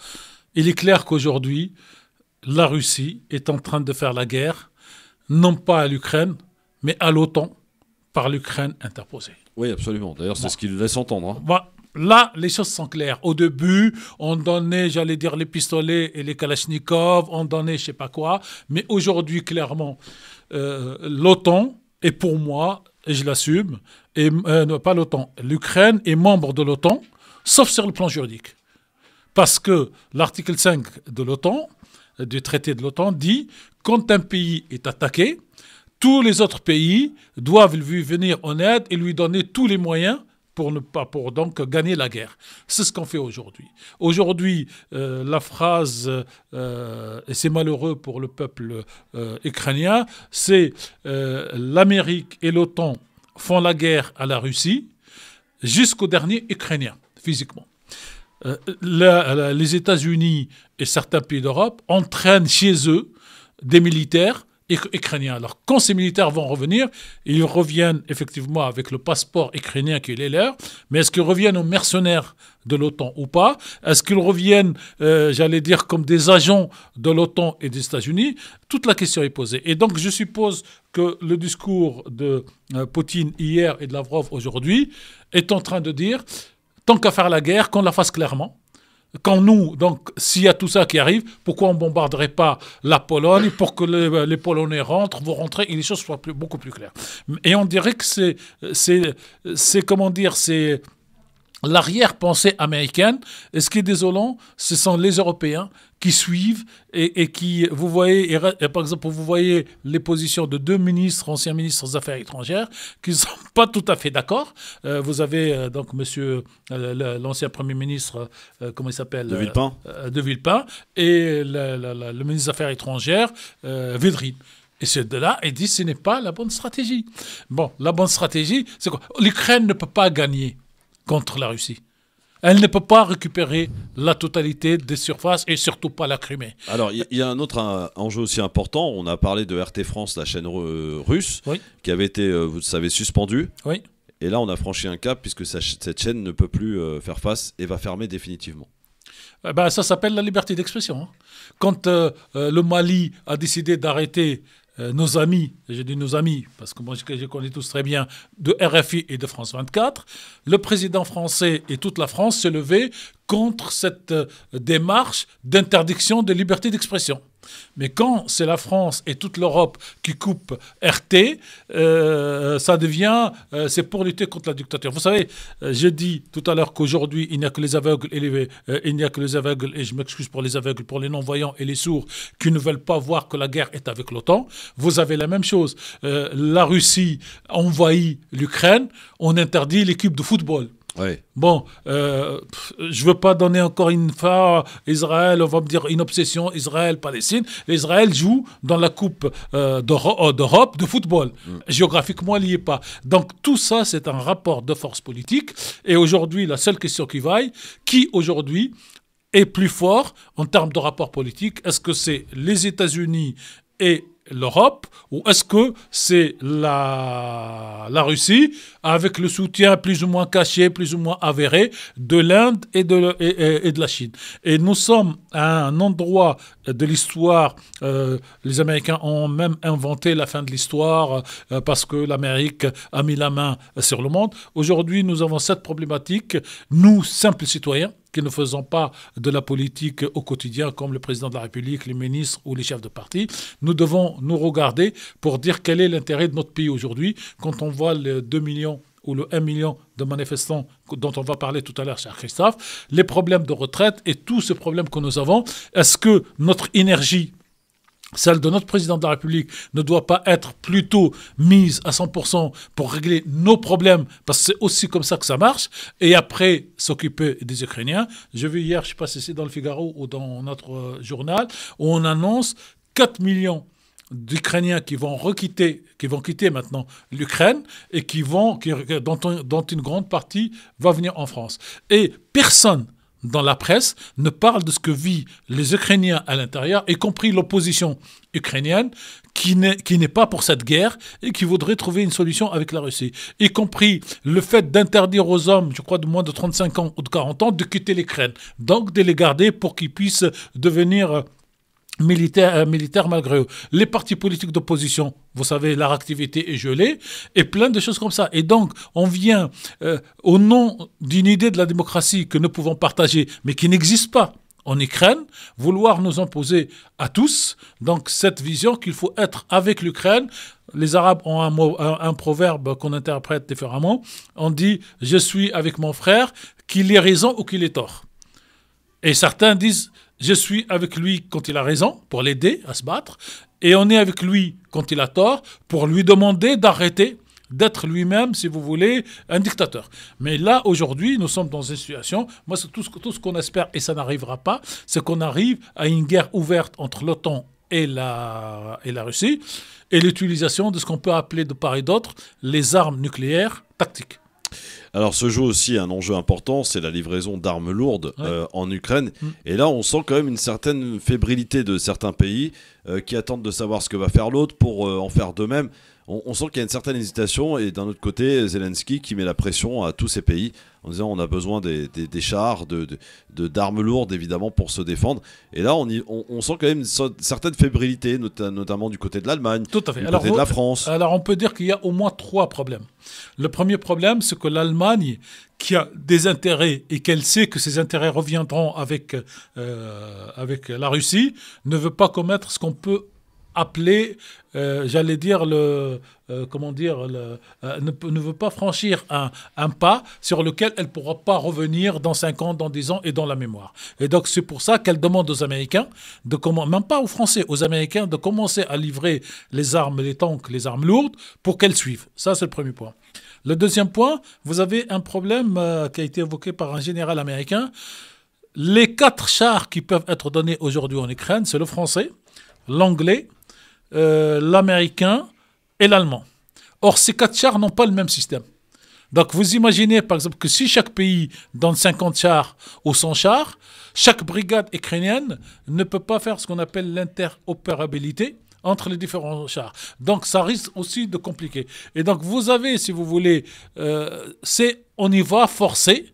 Il est clair qu'aujourd'hui, la Russie est en train de faire la guerre, non pas à l'Ukraine, mais à l'OTAN, par l'Ukraine interposée. Oui, absolument. D'ailleurs, c'est ce qu'il laisse entendre. Là, les choses sont claires. Au début, on donnait, j'allais dire, les pistolets et les kalachnikovs, on donnait je ne sais pas quoi. Mais aujourd'hui, clairement, l'OTAN, et pour moi, et je l'assume, non, pas l'OTAN, l'Ukraine est membre de l'OTAN, sauf sur le plan juridique. Parce que l'article 5 de l'OTAN, du traité de l'OTAN, dit quand un pays est attaqué, tous les autres pays doivent lui venir en aide et lui donner tous les moyens pour donc gagner la guerre. C'est ce qu'on fait aujourd'hui. Aujourd'hui, la phrase, et c'est malheureux pour le peuple ukrainien, c'est l'Amérique et l'OTAN font la guerre à la Russie jusqu'au dernier Ukrainien, physiquement. Les États-Unis et certains pays d'Europe entraînent chez eux des militaires ukrainiens. Alors, quand ces militaires vont revenir, ils reviennent effectivement avec le passeport ukrainien qui est leur, mais est-ce qu'ils reviennent aux mercenaires de l'OTAN ou pas? Est-ce qu'ils reviennent, j'allais dire, comme des agents de l'OTAN et des États-Unis? Toute la question est posée. Et donc, je suppose que le discours de Poutine hier et de Lavrov aujourd'hui est en train de dire, tant qu'à faire la guerre, qu'on la fasse clairement. Quand nous, donc, s'il y a tout ça qui arrive, pourquoi on ne bombarderait pas la Pologne pour que les Polonais vont rentrer et les choses soient beaucoup plus claires. Et on dirait que c'est comment dire, c'est l'arrière-pensée américaine. Et ce qui est désolant, ce sont les Européens qui suivent et qui, vous voyez, et par exemple, vous voyez les positions de deux ministres, anciens ministres des Affaires étrangères, qui ne sont pas tout à fait d'accord. Vous avez donc monsieur, l'ancien Premier ministre, comment il s'appelle, De Villepin. De Villepin, et le ministre des Affaires étrangères, Védrine. Et ces deux-là, ils disent que ce n'est pas la bonne stratégie. Bon, la bonne stratégie, c'est quoi? L'Ukraine ne peut pas gagner contre la Russie. Elle ne peut pas récupérer la totalité des surfaces et surtout pas la Crimée. Alors, il y a un autre enjeu aussi important. On a parlé de RT France, la chaîne russe, Oui. qui avait été, vous le savez, suspendue. Oui. Et là, on a franchi un cap puisque cette chaîne ne peut plus faire face et va fermer définitivement. Ben, ça s'appelle la liberté d'expression. Hein. Quand le Mali a décidé d'arrêter nos amis, je dis nos amis, parce que moi je connais tous très bien, de RFI et de France 24, le président français et toute la France se levaient contre cette démarche d'interdiction de liberté d'expression. Mais quand c'est la France et toute l'Europe qui coupent RT, ça devient, c'est pour lutter contre la dictature. Vous savez, j'ai dit tout à l'heure qu'aujourd'hui, il n'y a que les aveugles et je m'excuse pour les aveugles, pour les non-voyants et les sourds qui ne veulent pas voir que la guerre est avec l'OTAN. Vous avez la même chose. La Russie envahit l'Ukraine, on interdit l'équipe de football. Ouais. Bon, je veux pas donner encore une fois Israël, on va me dire une obsession, Israël-Palestine. Israël joue dans la Coupe d'Europe de football. Géographiquement, il n'y est pas. Donc tout ça, c'est un rapport de force politique. Et aujourd'hui, la seule question qui vaille, qui aujourd'hui est plus fort en termes de rapport politique? Est-ce que c'est les États-Unis et l'Europe, ou est-ce que c'est la Russie avec le soutien plus ou moins caché, plus ou moins avéré de l'Inde et de la Chine? Et nous sommes à un endroit de l'histoire, les Américains ont même inventé la fin de l'histoire parce que l'Amérique a mis la main sur le monde. Aujourd'hui, nous avons cette problématique, nous, simples citoyens, qui ne faisons pas de la politique au quotidien comme le président de la République, les ministres ou les chefs de parti. Nous devons nous regarder pour dire quel est l'intérêt de notre pays aujourd'hui quand on voit les 2 millions ou le 1 million de manifestants dont on va parler tout à l'heure, cher Christophe, les problèmes de retraite et tous ces problèmes que nous avons. Est-ce que notre énergie, celle de notre président de la République, ne doit pas être plutôt mise à 100% pour régler nos problèmes, parce que c'est aussi comme ça que ça marche, et après s'occuper des Ukrainiens? J'ai vu hier, je ne sais pas si c'est dans le Figaro ou dans notre journal, où on annonce 4 millions d'Ukrainiens qui vont quitter maintenant l'Ukraine et dont une grande partie va venir en France. Et personne dans la presse ne parle de ce que vivent les Ukrainiens à l'intérieur, y compris l'opposition ukrainienne, qui n'est pas pour cette guerre et qui voudrait trouver une solution avec la Russie. Y compris le fait d'interdire aux hommes, je crois de moins de 35 ans ou de 40 ans, de quitter l'Ukraine. Donc de les garder pour qu'ils puissent devenir militaires malgré eux. Les partis politiques d'opposition, vous savez, leur activité est gelée, et plein de choses comme ça. Et donc, on vient, au nom d'une idée de la démocratie que nous pouvons partager, mais qui n'existe pas en Ukraine, vouloir nous imposer à tous, donc cette vision qu'il faut être avec l'Ukraine. Les Arabes ont un proverbe qu'on interprète différemment. On dit « je suis avec mon frère, qu'il ait raison ou qu'il ait tort ». Et certains disent je suis avec lui quand il a raison, pour l'aider à se battre, et on est avec lui quand il a tort, pour lui demander d'arrêter d'être lui-même, si vous voulez, un dictateur. Mais là, aujourd'hui, nous sommes dans une situation, moi, c'est tout ce qu'on espère, et ça n'arrivera pas, c'est qu'on arrive à une guerre ouverte entre l'OTAN et la Russie, et l'utilisation de ce qu'on peut appeler de part et d'autre les armes nucléaires tactiques. Alors ce jeu aussi, un enjeu important, c'est la livraison d'armes lourdes en Ukraine. Et là, on sent quand même une certaine fébrilité de certains pays qui attendent de savoir ce que va faire l'autre pour en faire de même. On sent qu'il y a une certaine hésitation, et d'un autre côté, Zelensky qui met la pression à tous ces pays en disant on a besoin des chars, d'armes lourdes évidemment pour se défendre. Et là, on sent quand même une certaine fébrilité, notamment du côté de l'Allemagne, du côté de la France. Alors on peut dire qu'il y a au moins 3 problèmes. Le premier problème, c'est que l'Allemagne, qui a des intérêts et qu'elle sait que ces intérêts reviendront avec la Russie, ne veut pas commettre ce qu'on peut appelé, j'allais dire, ne veut pas franchir un pas sur lequel elle ne pourra pas revenir dans 5 ans, dans 10 ans et dans la mémoire. Et donc c'est pour ça qu'elle demande aux Américains, même pas aux Français, aux Américains, de commencer à livrer les armes, les tanks, les armes lourdes pour qu'elles suivent. Ça, c'est le premier point. Le deuxième point, vous avez un problème qui a été évoqué par un général américain. Les 4 chars qui peuvent être donnés aujourd'hui en Ukraine, c'est le français, l'anglais, l'américain et l'allemand. Or, ces 4 chars n'ont pas le même système. Donc, vous imaginez, par exemple, que si chaque pays donne 50 chars ou 100 chars, chaque brigade ukrainienne ne peut pas faire ce qu'on appelle l'interopérabilité entre les différents chars. Donc, ça risque aussi de compliquer. Et donc, vous avez, si vous voulez, on y va forcé,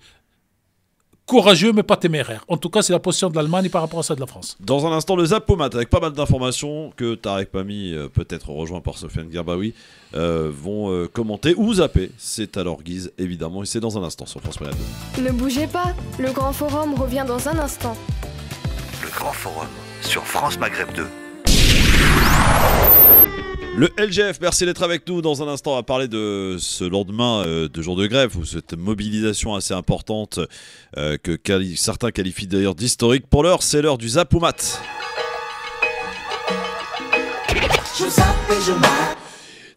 courageux mais pas téméraire. En tout cas, c'est la position de l'Allemagne par rapport à ça de la France. Dans un instant, le Zapomat, avec pas mal d'informations que Tarek Pami, peut-être rejoint par Sofiane Gerbaoui, vont commenter ou zapper. C'est à leur guise, évidemment, et c'est dans un instant sur France Maghreb 2. Ne bougez pas, le Grand Forum revient dans un instant. Le Grand Forum sur France Maghreb 2. Le LGF, merci d'être avec nous. Dans un instant, on va parler de ce lendemain de jour de grève, ou cette mobilisation assez importante que certains qualifient d'ailleurs d'historique. Pour l'heure, c'est l'heure du Zapoumat.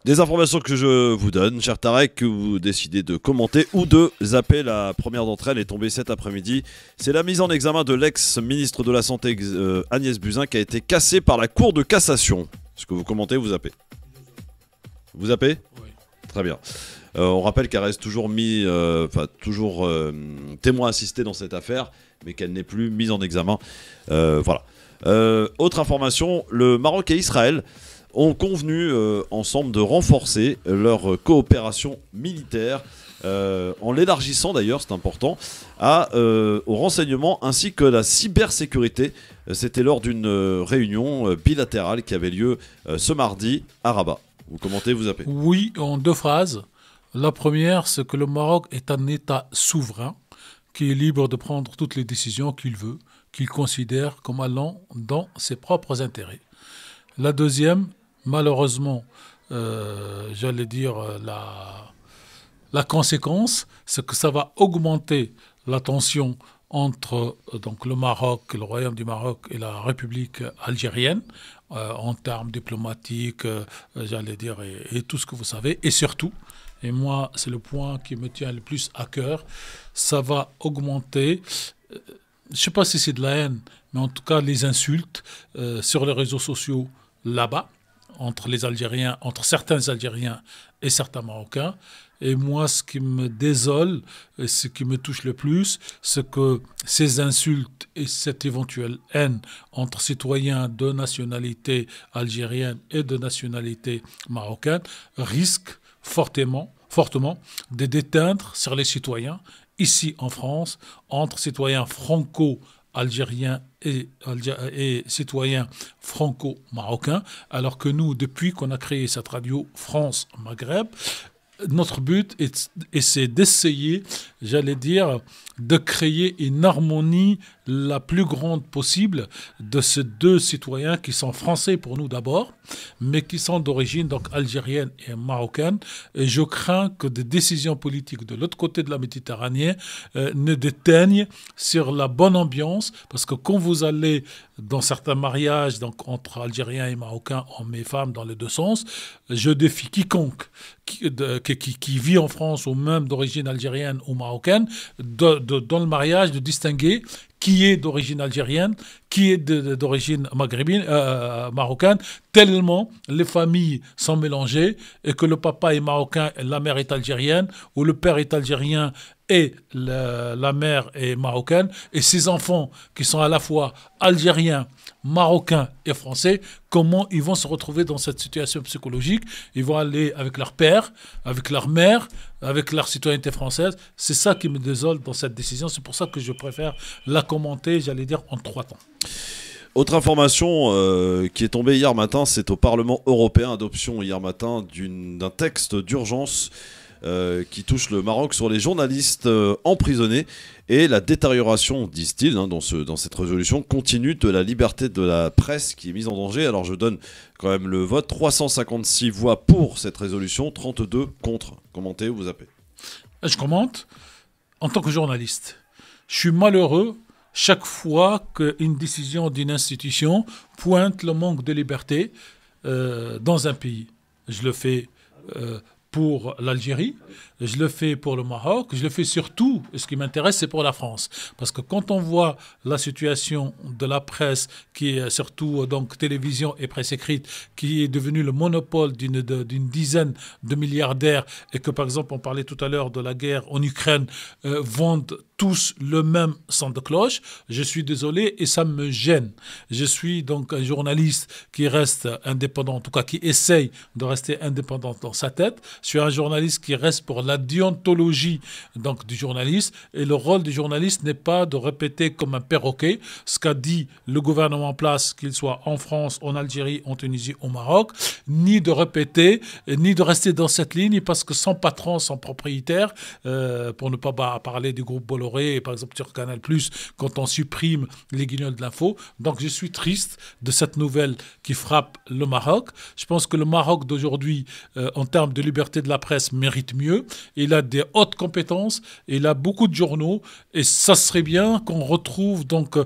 Des informations que je vous donne, cher Tarek, que vous décidez de commenter ou de zapper. La première d'entre elles est tombée cet après-midi. C'est la mise en examen de l'ex-ministre de la Santé Agnès Buzyn qui a été cassée par la Cour de cassation. Est-ce que vous commentez ou vous zappez? Vous zappez? Oui. Très bien. On rappelle qu'elle reste toujours témoin assisté dans cette affaire, mais qu'elle n'est plus mise en examen. Voilà. Autre information, le Maroc et Israël ont convenu ensemble de renforcer leur coopération militaire, en l'élargissant d'ailleurs, c'est important, au renseignement ainsi que la cybersécurité. C'était lors d'une réunion bilatérale qui avait lieu ce mardi à Rabat. Vous commentez, vous zappez? Oui, en 2 phrases. La première, c'est que le Maroc est un État souverain qui est libre de prendre toutes les décisions qu'il veut, qu'il considère comme allant dans ses propres intérêts. La deuxième, malheureusement, j'allais dire la conséquence, c'est que ça va augmenter la tension entre donc, le Maroc, le Royaume du Maroc et la République algérienne, en termes diplomatiques, j'allais dire, et tout ce que vous savez. Et surtout, et moi, c'est le point qui me tient le plus à cœur, ça va augmenter, je ne sais pas si c'est de la haine, mais en tout cas les insultes sur les réseaux sociaux là-bas, entre les Algériens, entre certains Algériens et certains Marocains. Et moi, ce qui me désole, et ce qui me touche le plus, c'est que ces insultes et cette éventuelle haine entre citoyens de nationalité algérienne et de nationalité marocaine risquent fortement de déteindre sur les citoyens, ici en France, entre citoyens franco-algériens et citoyens franco-marocains, alors que nous, depuis qu'on a créé cette radio France-Maghreb, notre but c'est d'essayer, j'allais dire, de créer une harmonie la plus grande possible de ces 2 citoyens qui sont français pour nous d'abord, mais qui sont d'origine donc algérienne et marocaine. Et je crains que des décisions politiques de l'autre côté de la Méditerranée ne déteignent sur la bonne ambiance, parce que quand vous allez dans certains mariages donc entre Algériens et Marocains, hommes et femmes dans les 2 sens, je défie quiconque qui vit en France ou même d'origine algérienne ou marocaine, dans le mariage, de distinguer qui est d'origine algérienne, qui est d'origine maghrébine, marocaine, tellement les familles sont mélangées et que le papa est marocain et la mère est algérienne, ou le père est algérien et la mère est marocaine, et ces enfants qui sont à la fois algériens, marocains et français, comment ils vont se retrouver dans cette situation psychologique? Ils vont aller avec leur père, avec leur mère, avec leur citoyenneté française. C'est ça qui me désole dans cette décision. C'est pour ça que je préfère la commenter, j'allais dire, en 3 temps. Autre information qui est tombée hier matin, c'est au Parlement européen, adoption hier matin d'un texte d'urgence qui touche le Maroc sur les journalistes emprisonnés et la détérioration, disent-ils, dans cette résolution continue de la liberté de la presse qui est mise en danger. Alors je donne quand même le vote, 356 voix pour cette résolution, 32 contre. Commentez ou vous zappez? Je commente en tant que journaliste. Je suis malheureux chaque fois qu'une décision d'une institution pointe le manque de liberté dans un pays. Je le fais pour l'Algérie, je le fais pour le Maroc, je le fais surtout, et ce qui m'intéresse, c'est pour la France. Parce que quand on voit la situation de la presse, qui est surtout donc télévision et presse écrite, qui est devenue le monopole d'une dizaine de milliardaires, et que par exemple, on parlait tout à l'heure de la guerre en Ukraine, vendent tous le même son de cloche, je suis désolé et ça me gêne. Je suis donc un journaliste qui reste indépendant, en tout cas qui essaye de rester indépendant dans sa tête. Je suis un journaliste qui reste pour la déontologie donc, du journaliste. Et le rôle du journaliste n'est pas de répéter comme un perroquet ce qu'a dit le gouvernement en place, qu'il soit en France, en Algérie, en Tunisie, au Maroc, ni de répéter, ni de rester dans cette ligne parce que son patron, son propriétaire, pour ne pas parler du groupe Bolloré, par exemple sur Canal+, quand on supprime les guignols de l'info. Donc je suis triste de cette nouvelle qui frappe le Maroc. Je pense que le Maroc d'aujourd'hui, en termes de liberté de la presse, mérite mieux. Il a des hautes compétences, il a beaucoup de journaux, et ça serait bien qu'on retrouve donc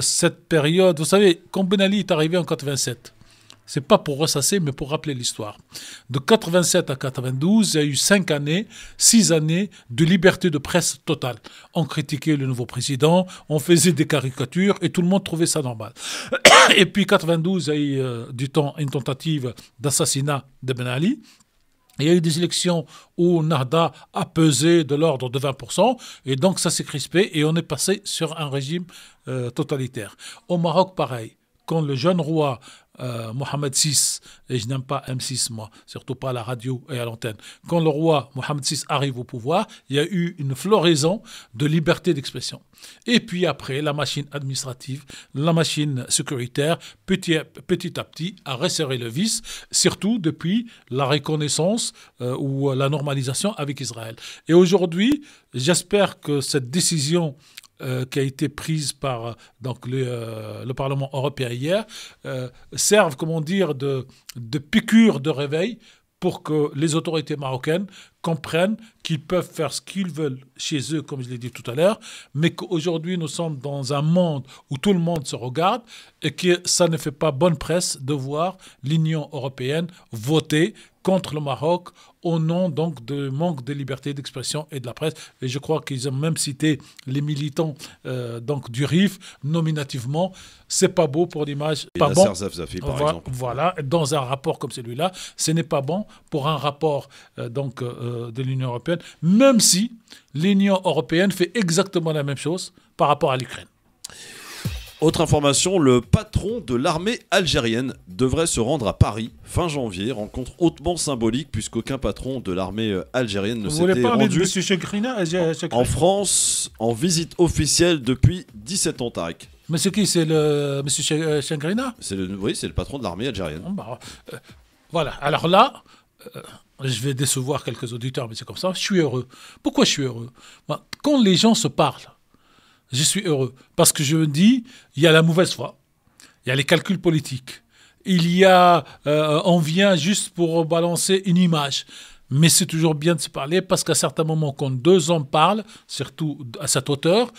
cette période. Vous savez, quand Ben Ali est arrivé en 87, c'est pas pour ressasser, mais pour rappeler l'histoire. De 87 à 92, il y a eu 6 années de liberté de presse totale. On critiquait le nouveau président, on faisait des caricatures et tout le monde trouvait ça normal. Et puis 92, il y a eu une tentative d'assassinat de Ben Ali. Il y a eu des élections où Nahda a pesé de l'ordre de 20%, et donc ça s'est crispé et on est passé sur un régime totalitaire. Au Maroc, pareil. Quand le jeune roi Mohamed VI, et je n'aime pas M6 moi, surtout pas à la radio et à l'antenne, quand le roi Mohamed VI arrive au pouvoir, il y a eu une floraison de liberté d'expression. Et puis après, la machine administrative, la machine sécuritaire, petit à petit, a resserré le vis, surtout depuis la reconnaissance ou la normalisation avec Israël. Et aujourd'hui, j'espère que cette décision qui a été prise par donc, le Parlement européen hier, servent, comment dire, de piqûre de réveil pour que les autorités marocaines comprennent qu'ils peuvent faire ce qu'ils veulent chez eux, comme je l'ai dit tout à l'heure, mais qu'aujourd'hui nous sommes dans un monde où tout le monde se regarde et que ça ne fait pas bonne presse de voir l'Union européenne voter contre le Maroc au nom donc de manque de liberté d'expression et de la presse. Et je crois qu'ils ont même cité les militants donc du RIF nominativement. C'est pas beau pour l'image. Et pas Nasser bon. Zafzafi, par exemple. Voilà, dans un rapport comme celui-là, ce n'est pas bon pour un rapport de l'Union européenne, même si l'Union européenne fait exactement la même chose par rapport à l'Ukraine. Autre information, le patron de l'armée algérienne devrait se rendre à Paris fin janvier, rencontre hautement symbolique puisqu'aucun patron de l'armée algérienne ne s'était rendu en France en visite officielle depuis 17 ans, Tarek. Mais c'est qui? C'est le M. Chengrina? Oui, c'est le patron de l'armée algérienne. Voilà, alors là, je vais décevoir quelques auditeurs, mais c'est comme ça, je suis heureux. Pourquoi je suis heureux? Quand les gens se parlent, je suis heureux parce que je me dis, il y a la mauvaise foi, il y a les calculs politiques, il y a, on vient juste pour balancer une image. Mais c'est toujours bien de se parler parce qu'à certains moments, quand deux hommes parlent, surtout à cette hauteur,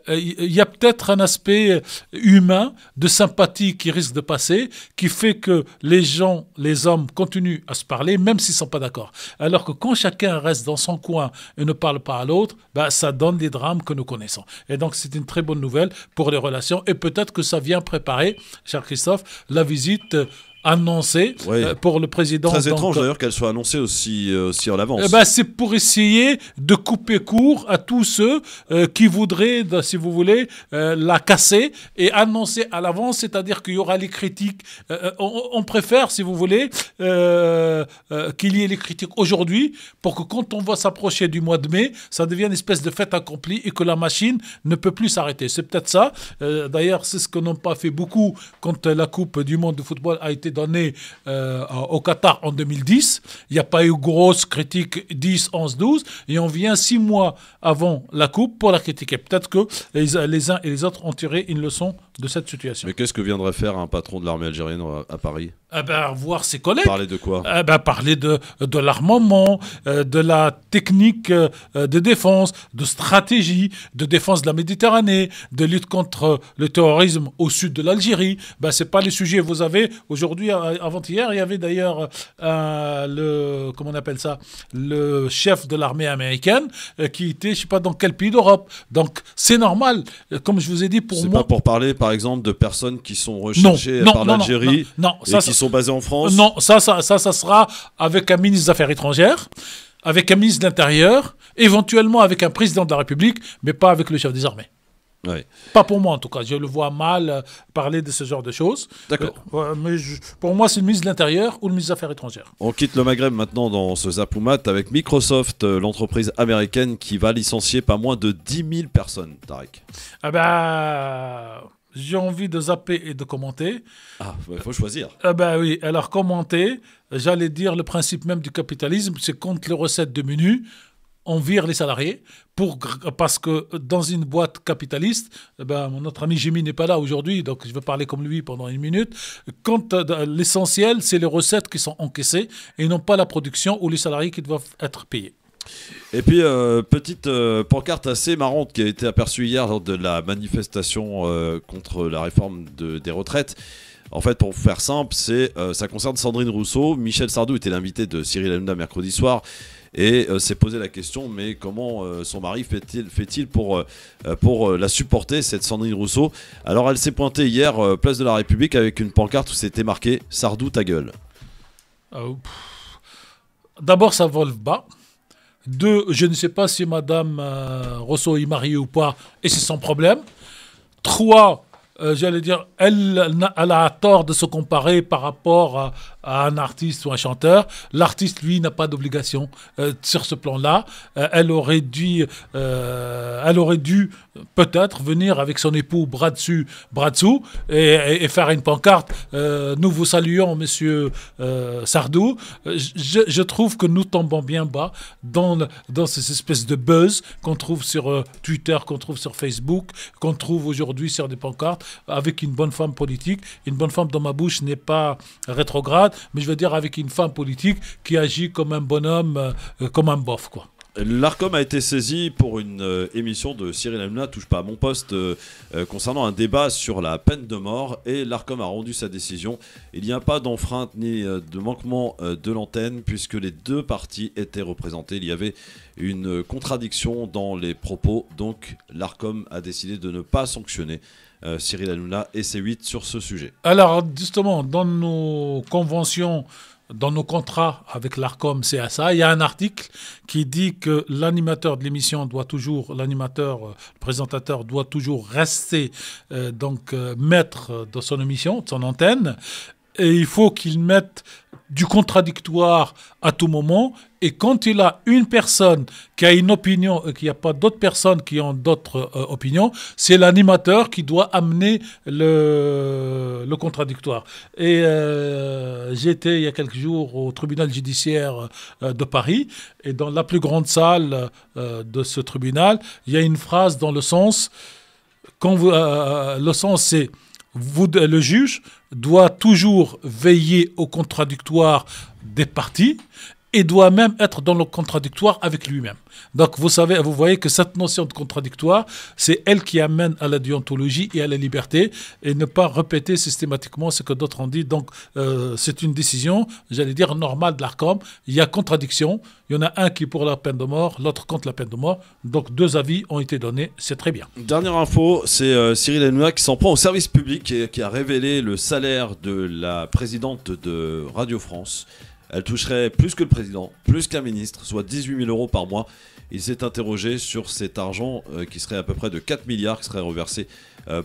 il y a peut-être un aspect humain de sympathie qui risque de passer, qui fait que les gens, les hommes continuent à se parler, même s'ils ne sont pas d'accord. Alors que quand chacun reste dans son coin et ne parle pas à l'autre, ça donne des drames que nous connaissons. Et donc c'est une très bonne nouvelle pour les relations. Et peut-être que ça vient préparer, cher Christophe, la visite annoncée pour le président. Très étrange d'ailleurs qu'elle soit annoncée aussi en avance. C'est pour essayer de couper court à tous ceux qui voudraient, si vous voulez, la casser et annoncer à l'avance, c'est-à-dire qu'il y aura les critiques. On préfère, si vous voulez, qu'il y ait les critiques aujourd'hui pour que quand on va s'approcher du mois de mai, ça devienne une espèce de fait accompli et que la machine ne peut plus s'arrêter. C'est peut-être ça. D'ailleurs, c'est ce que n'ont pas fait beaucoup quand la Coupe du monde de football a été donné au Qatar en 2010. Il n'y a pas eu grosse critique 10, 11, 12. Et on vient 6 mois avant la Coupe pour la critiquer. Peut-être que les uns et les autres ont tiré une leçon de cette situation. Mais qu'est-ce que viendrait faire un patron de l'armée algérienne à Paris? Voir ses collègues. Parler de quoi? Parler de l'armement, de la technique de défense, de stratégie, de défense de la Méditerranée, de lutte contre le terrorisme au sud de l'Algérie. C'est pas les sujets. Vous avez aujourd'hui, avant-hier, il y avait d'ailleurs comment on appelle ça, le chef de l'armée américaine qui était, je sais pas dans quel pays d'Europe. Donc c'est normal. Comme je vous ai dit, pour moi. C'est pas pour parler, par exemple, de personnes qui sont recherchées par l'Algérie et qui sont basées en France. Non, ça sera avec un ministre des Affaires étrangères, avec un ministre de l'Intérieur, éventuellement avec un président de la République, mais pas avec le chef des armées. Ouais. Pas pour moi en tout cas, je le vois mal parler de ce genre de choses. D'accord. Mais pour moi, c'est le ministre de l'Intérieur ou le ministre des Affaires étrangères. On quitte le Maghreb maintenant dans ce Zapoumat avec Microsoft, l'entreprise américaine qui va licencier pas moins de 10 000 personnes, Tarek. J'ai envie de zapper et de commenter. Il faut choisir. Oui, alors commenter, j'allais dire le principe même du capitalisme, c'est contre les recettes de menu, on vire les salariés parce que dans une boîte capitaliste, notre ami Jimmy n'est pas là aujourd'hui, donc je vais parler comme lui pendant 1 minute. Quand l'essentiel, c'est les recettes qui sont encaissées et non pas la production ou les salariés qui doivent être payés. Et puis, petite pancarte assez marrante qui a été aperçue hier lors de la manifestation contre la réforme des retraites. En fait, pour faire simple, ça concerne Sandrine Rousseau. Michel Sardou était l'invité de Cyril Hanouna mercredi soir et s'est posé la question, mais comment son mari fait-il pour la supporter, cette Sandrine Rousseau? Alors, elle s'est pointée hier, place de la République, avec une pancarte où c'était marqué « Sardou, ta gueule ». D'abord, ça vole bas. 2, je ne sais pas si Madame Rousseau est mariée ou pas, et c'est son problème. 3, j'allais dire, elle a tort de se comparer par rapport à un artiste ou un chanteur. L'artiste, lui, n'a pas d'obligation sur ce plan-là. Elle aurait dû peut-être venir avec son époux bras dessus, bras dessous et faire une pancarte. Nous vous saluons, monsieur Sardou. Je trouve que nous tombons bien bas dans ces espèces de buzz qu'on trouve sur Twitter, qu'on trouve sur Facebook, qu'on trouve aujourd'hui sur des pancartes avec une bonne femme politique. Une bonne femme dans ma bouche n'est pas rétrograde, mais je veux dire avec une femme politique qui agit comme un bonhomme, comme un bof, quoi. L'Arcom a été saisi pour une émission de Cyril Hanouna, touche pas à mon poste, concernant un débat sur la peine de mort, et l'Arcom a rendu sa décision. Il n'y a pas d'enfreinte ni de manquement de l'antenne puisque les deux parties étaient représentées. Il y avait une contradiction dans les propos, donc l'Arcom a décidé de ne pas sanctionner Cyril Hanouna et C8 sur ce sujet. Alors justement, dans nos conventions, dans nos contrats avec l'Arcom CSA, il y a un article qui dit que l'animateur de l'émission doit toujours, le présentateur doit toujours rester maître de son émission, de son antenne, et il faut qu'il mette du contradictoire à tout moment. Et quand il a une personne qui a une opinion et qu'il n'y a pas d'autres personnes qui ont d'autres opinions, c'est l'animateur qui doit amener le contradictoire. Et j'étais il y a quelques jours au tribunal judiciaire de Paris, et dans la plus grande salle de ce tribunal, il y a une phrase dans le sens, le sens c'est: le juge doit toujours veiller au contradictoire des parties et doit même être dans le contradictoire avec lui-même. Donc vous voyez que cette notion de contradictoire, c'est elle qui amène à la déontologie et à la liberté, et ne pas répéter systématiquement ce que d'autres ont dit. Donc c'est une décision, j'allais dire, normale de l'Arcom. Il y a contradiction, il y en a un qui est pour la peine de mort, l'autre contre la peine de mort. Donc 2 avis ont été donnés, c'est très bien. Dernière info, c'est Cyril Hanouna qui s'en prend au service public et qui a révélé le salaire de la présidente de Radio France. Elle toucherait plus que le président, plus qu'un ministre, soit 18 000 € par mois. Il s'est interrogé sur cet argent qui serait à peu près de 4 milliards, qui serait reversé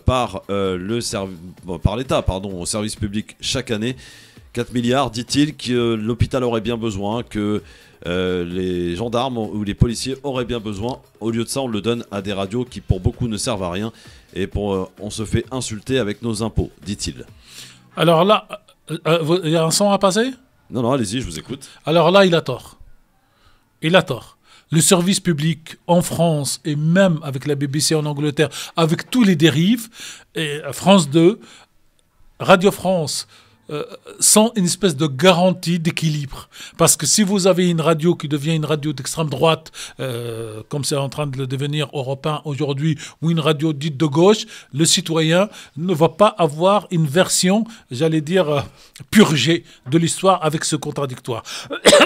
par l'État au service public chaque année. 4 milliards, dit-il, que l'hôpital aurait bien besoin, que les gendarmes ou les policiers auraient bien besoin. Au lieu de ça, on le donne à des radios qui pour beaucoup ne servent à rien, et on se fait insulter avec nos impôts, dit-il. Alors là, Il y a un son à passer? Non, non, allez-y, je vous écoute. Alors là, il a tort. Il a tort. Le service public en France et même avec la BBC en Angleterre, avec tous les dérives, et France 2, Radio France, sont une espèce de garantie d'équilibre. Parce que si vous avez une radio qui devient une radio d'extrême droite, comme c'est en train de le devenir Europe 1 aujourd'hui, ou une radio dite de gauche, le citoyen ne va pas avoir une version, j'allais dire, purgée de l'histoire avec ce contradictoire.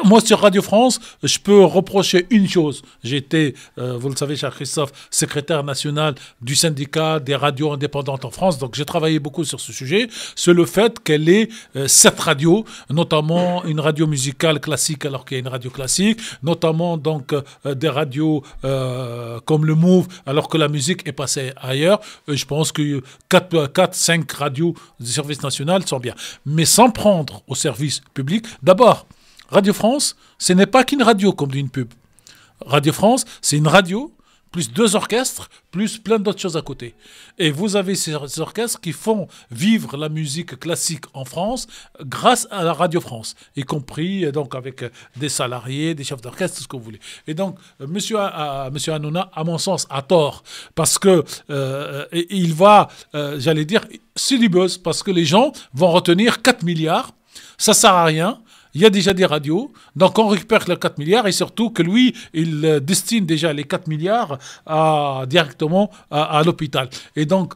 Moi, sur Radio France, je peux reprocher une chose. J'ai été, vous le savez, cher Christophe, secrétaire national du syndicat des radios indépendantes en France, donc j'ai travaillé beaucoup sur ce sujet. C'est le fait qu'elle ait cette radio, notamment une radio musicale classique alors qu'il y a une radio classique, notamment donc des radios comme le Move alors que la musique est passée ailleurs. Je pense que 4-5 radios du service national sont bien. Mais sans prendre au service public, d'abord, Radio France, ce n'est pas qu'une radio comme dit une pub. Radio France, c'est une radio plus 2 orchestres, plus plein d'autres choses à côté. Et vous avez ces orchestres qui font vivre la musique classique en France grâce à la Radio France, y compris donc avec des salariés, des chefs d'orchestre, tout ce que vous voulez. Et donc, monsieur Hanouna, à mon sens, a tort, parce que il va, j'allais dire, c'est du buzz, parce que les gens vont retenir 4 milliards, ça sert à rien. Il y a déjà des radios, donc on récupère les 4 milliards et surtout que lui, il destine déjà les 4 milliards directement à l'hôpital. Et donc,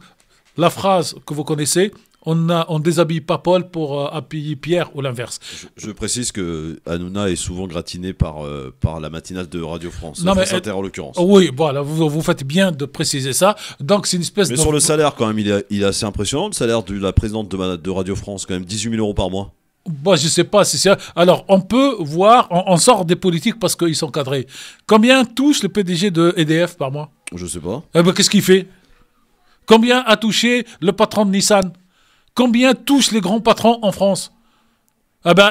la phrase que vous connaissez, on déshabille pas Paul pour appuyer Pierre ou l'inverse. Je précise que Hanouna est souvent gratiné par la matinale de Radio France, non, France Inter en l'occurrence. Oui, voilà, vous faites bien de préciser ça. Donc c'est une espèce Mais de... sur le salaire quand même, il est assez impressionnant, le salaire de la présidente de Radio France, quand même 18 000 € par mois. Bon, je ne sais pas si c'est... Alors, on peut voir, on sort des politiques parce qu'ils sont cadrés. Combien touche le PDG de EDF par mois? Je sais pas. Qu'est-ce qu'il fait? Combien a touché le patron de Nissan? Combien touchent les grands patrons en France?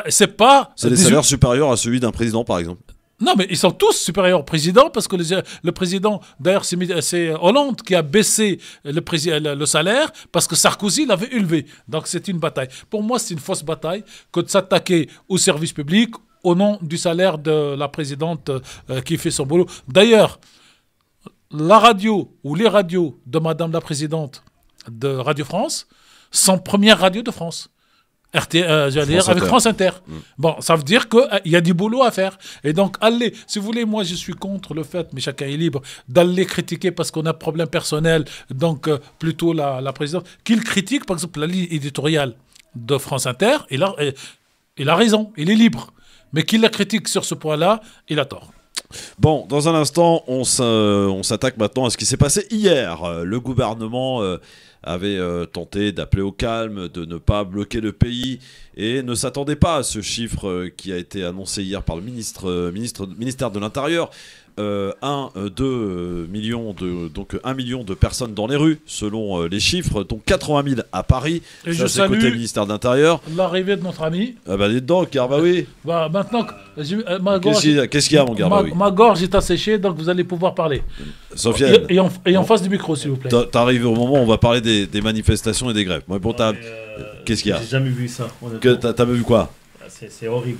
C'est pas... C'est des salaires supérieurs à celui d'un président, par exemple. Non, mais ils sont tous supérieurs au président parce que le président, d'ailleurs, c'est Hollande qui a baissé le salaire parce que Sarkozy l'avait élevé. Donc, c'est une bataille. Pour moi, c'est une fausse bataille que de s'attaquer au service public au nom du salaire de la présidente qui fait son boulot. D'ailleurs, la radio ou les radios de Madame la Présidente de Radio France sont première radio de France. J'allais dire avec France Inter. Bon, ça veut dire qu'il y a du boulot à faire. Et donc, allez, si vous voulez, moi je suis contre le fait, mais chacun est libre, d'aller critiquer parce qu'on a un problème personnel, donc plutôt la présidente, qu'il critique, par exemple, la ligne éditoriale de France Inter, il a raison, il est libre. Mais qu'il la critique sur ce point-là, il a tort. Bon, dans un instant, on s'attaque maintenant à ce qui s'est passé hier. Le gouvernement avait tenté d'appeler au calme, de ne pas bloquer le pays et ne s'attendait pas à ce chiffre qui a été annoncé hier par le ministère de l'Intérieur. 1 million de personnes dans les rues, selon les chiffres, dont 80 000 à Paris. Et ça, je c'est côté salue ministère de l'Intérieur. l'arrivée de notre ami. Ah bah dites donc, Garbaoui. Maintenant, ma gorge, Qu'est-ce qu'il y a, mon Garbaoui? ma gorge est asséchée, donc vous allez pouvoir parler. Sofiane. Et en face du micro, s'il vous plaît. T'arrives au moment où on va parler des manifestations et des grèves. Bon, qu'est-ce qu'il y a? J'ai jamais vu ça, honnêtement. T'as vu quoi? C'est horrible.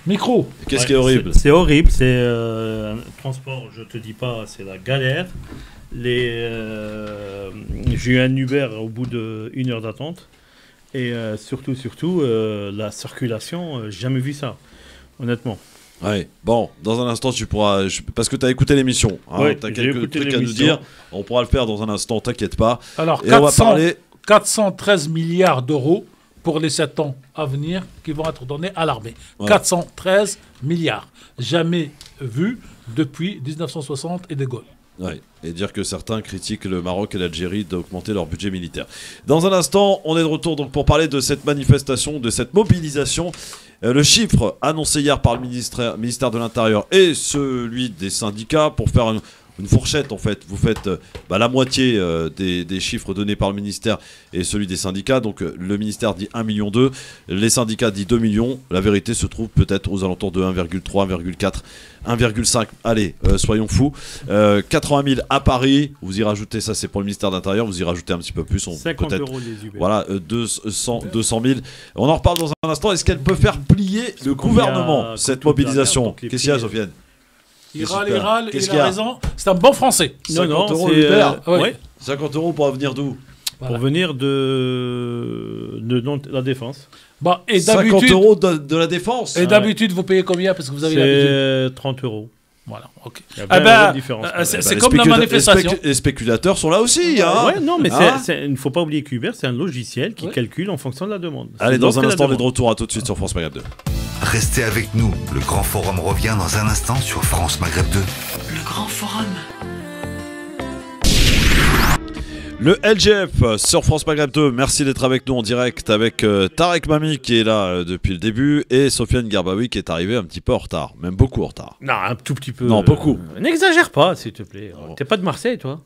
Micro. Qu'est-ce qui est horrible? C'est horrible, c'est transport, je te dis pas, c'est la galère. J'ai eu un Uber au bout d'1 heure d'attente. Et surtout, la circulation, j'ai jamais vu ça, honnêtement. Ouais. Bon, dans un instant, tu pourras... parce que tu as écouté l'émission. Hein, Ouais, tu as j'ai quelques écouté trucs à nous l'émission. dire. On pourra le faire dans un instant, t'inquiète pas. Alors, Et on va parler... 413 milliards d'euros pour les 7 ans à venir qui vont être donnés à l'armée. Ouais. 413 milliards. Jamais vu depuis 1960 et De Gaulle. Ouais. Et dire que certains critiquent le Maroc et l'Algérie d'augmenter leur budget militaire. Dans un instant, on est de retour donc pour parler de cette manifestation, de cette mobilisation. Le chiffre annoncé hier par le ministère de l'Intérieur et celui des syndicats pour faire une fourchette en fait. Vous faites la moitié des chiffres donnés par le ministère et celui des syndicats. Donc le ministère dit 1,2 million, les syndicats disent 2 millions. La vérité se trouve peut-être aux alentours de 1,3, 1,4, 1,5. Allez, soyons fous. 80 000 à Paris. Vous y rajoutez, ça c'est pour le ministère de l'Intérieur, vous y rajoutez un petit peu plus. 50 euros les Uber. Voilà, 200 000. On en reparle dans un instant. Est-ce qu'elle peut faire plier le gouvernement, cette mobilisation? Qu'est-ce qu'il y a, Sofiane? Il râle, Qu'est-ce il qu'il y a a raison. C'est un bon français. 50 euros c'est, Uber. ouais. 50 euros pour venir d'où? Voilà. Pour venir de la Défense. Bon, et 50 d'habitude, euros de la Défense. et d'habitude, vous payez combien parce que vous avez l'habitude? C'est 30 euros. Voilà, ok. Il y a Ah 20 euros ben, de différence. c'est comme la manifestation. Les spéculateurs sont là aussi. Hein. Ouais, non, mais Hein il ne faut pas oublier qu'Uber, c'est un logiciel qui calcule en fonction de la demande. Allez, dans un instant, on est de retour. À tout de suite sur France Maghreb 2. Restez avec nous, le Grand Forum revient dans un instant sur France Maghreb 2. Le Grand Forum. Le LGF sur France Maghreb 2, merci d'être avec nous en direct avec Tarek Mami qui est là depuis le début et Sofiane Garbaoui qui est arrivé un petit peu en retard, même beaucoup en retard. Non, un tout petit peu. Non, beaucoup. N'exagère pas, s'il te plaît. T'es pas de Marseille, toi?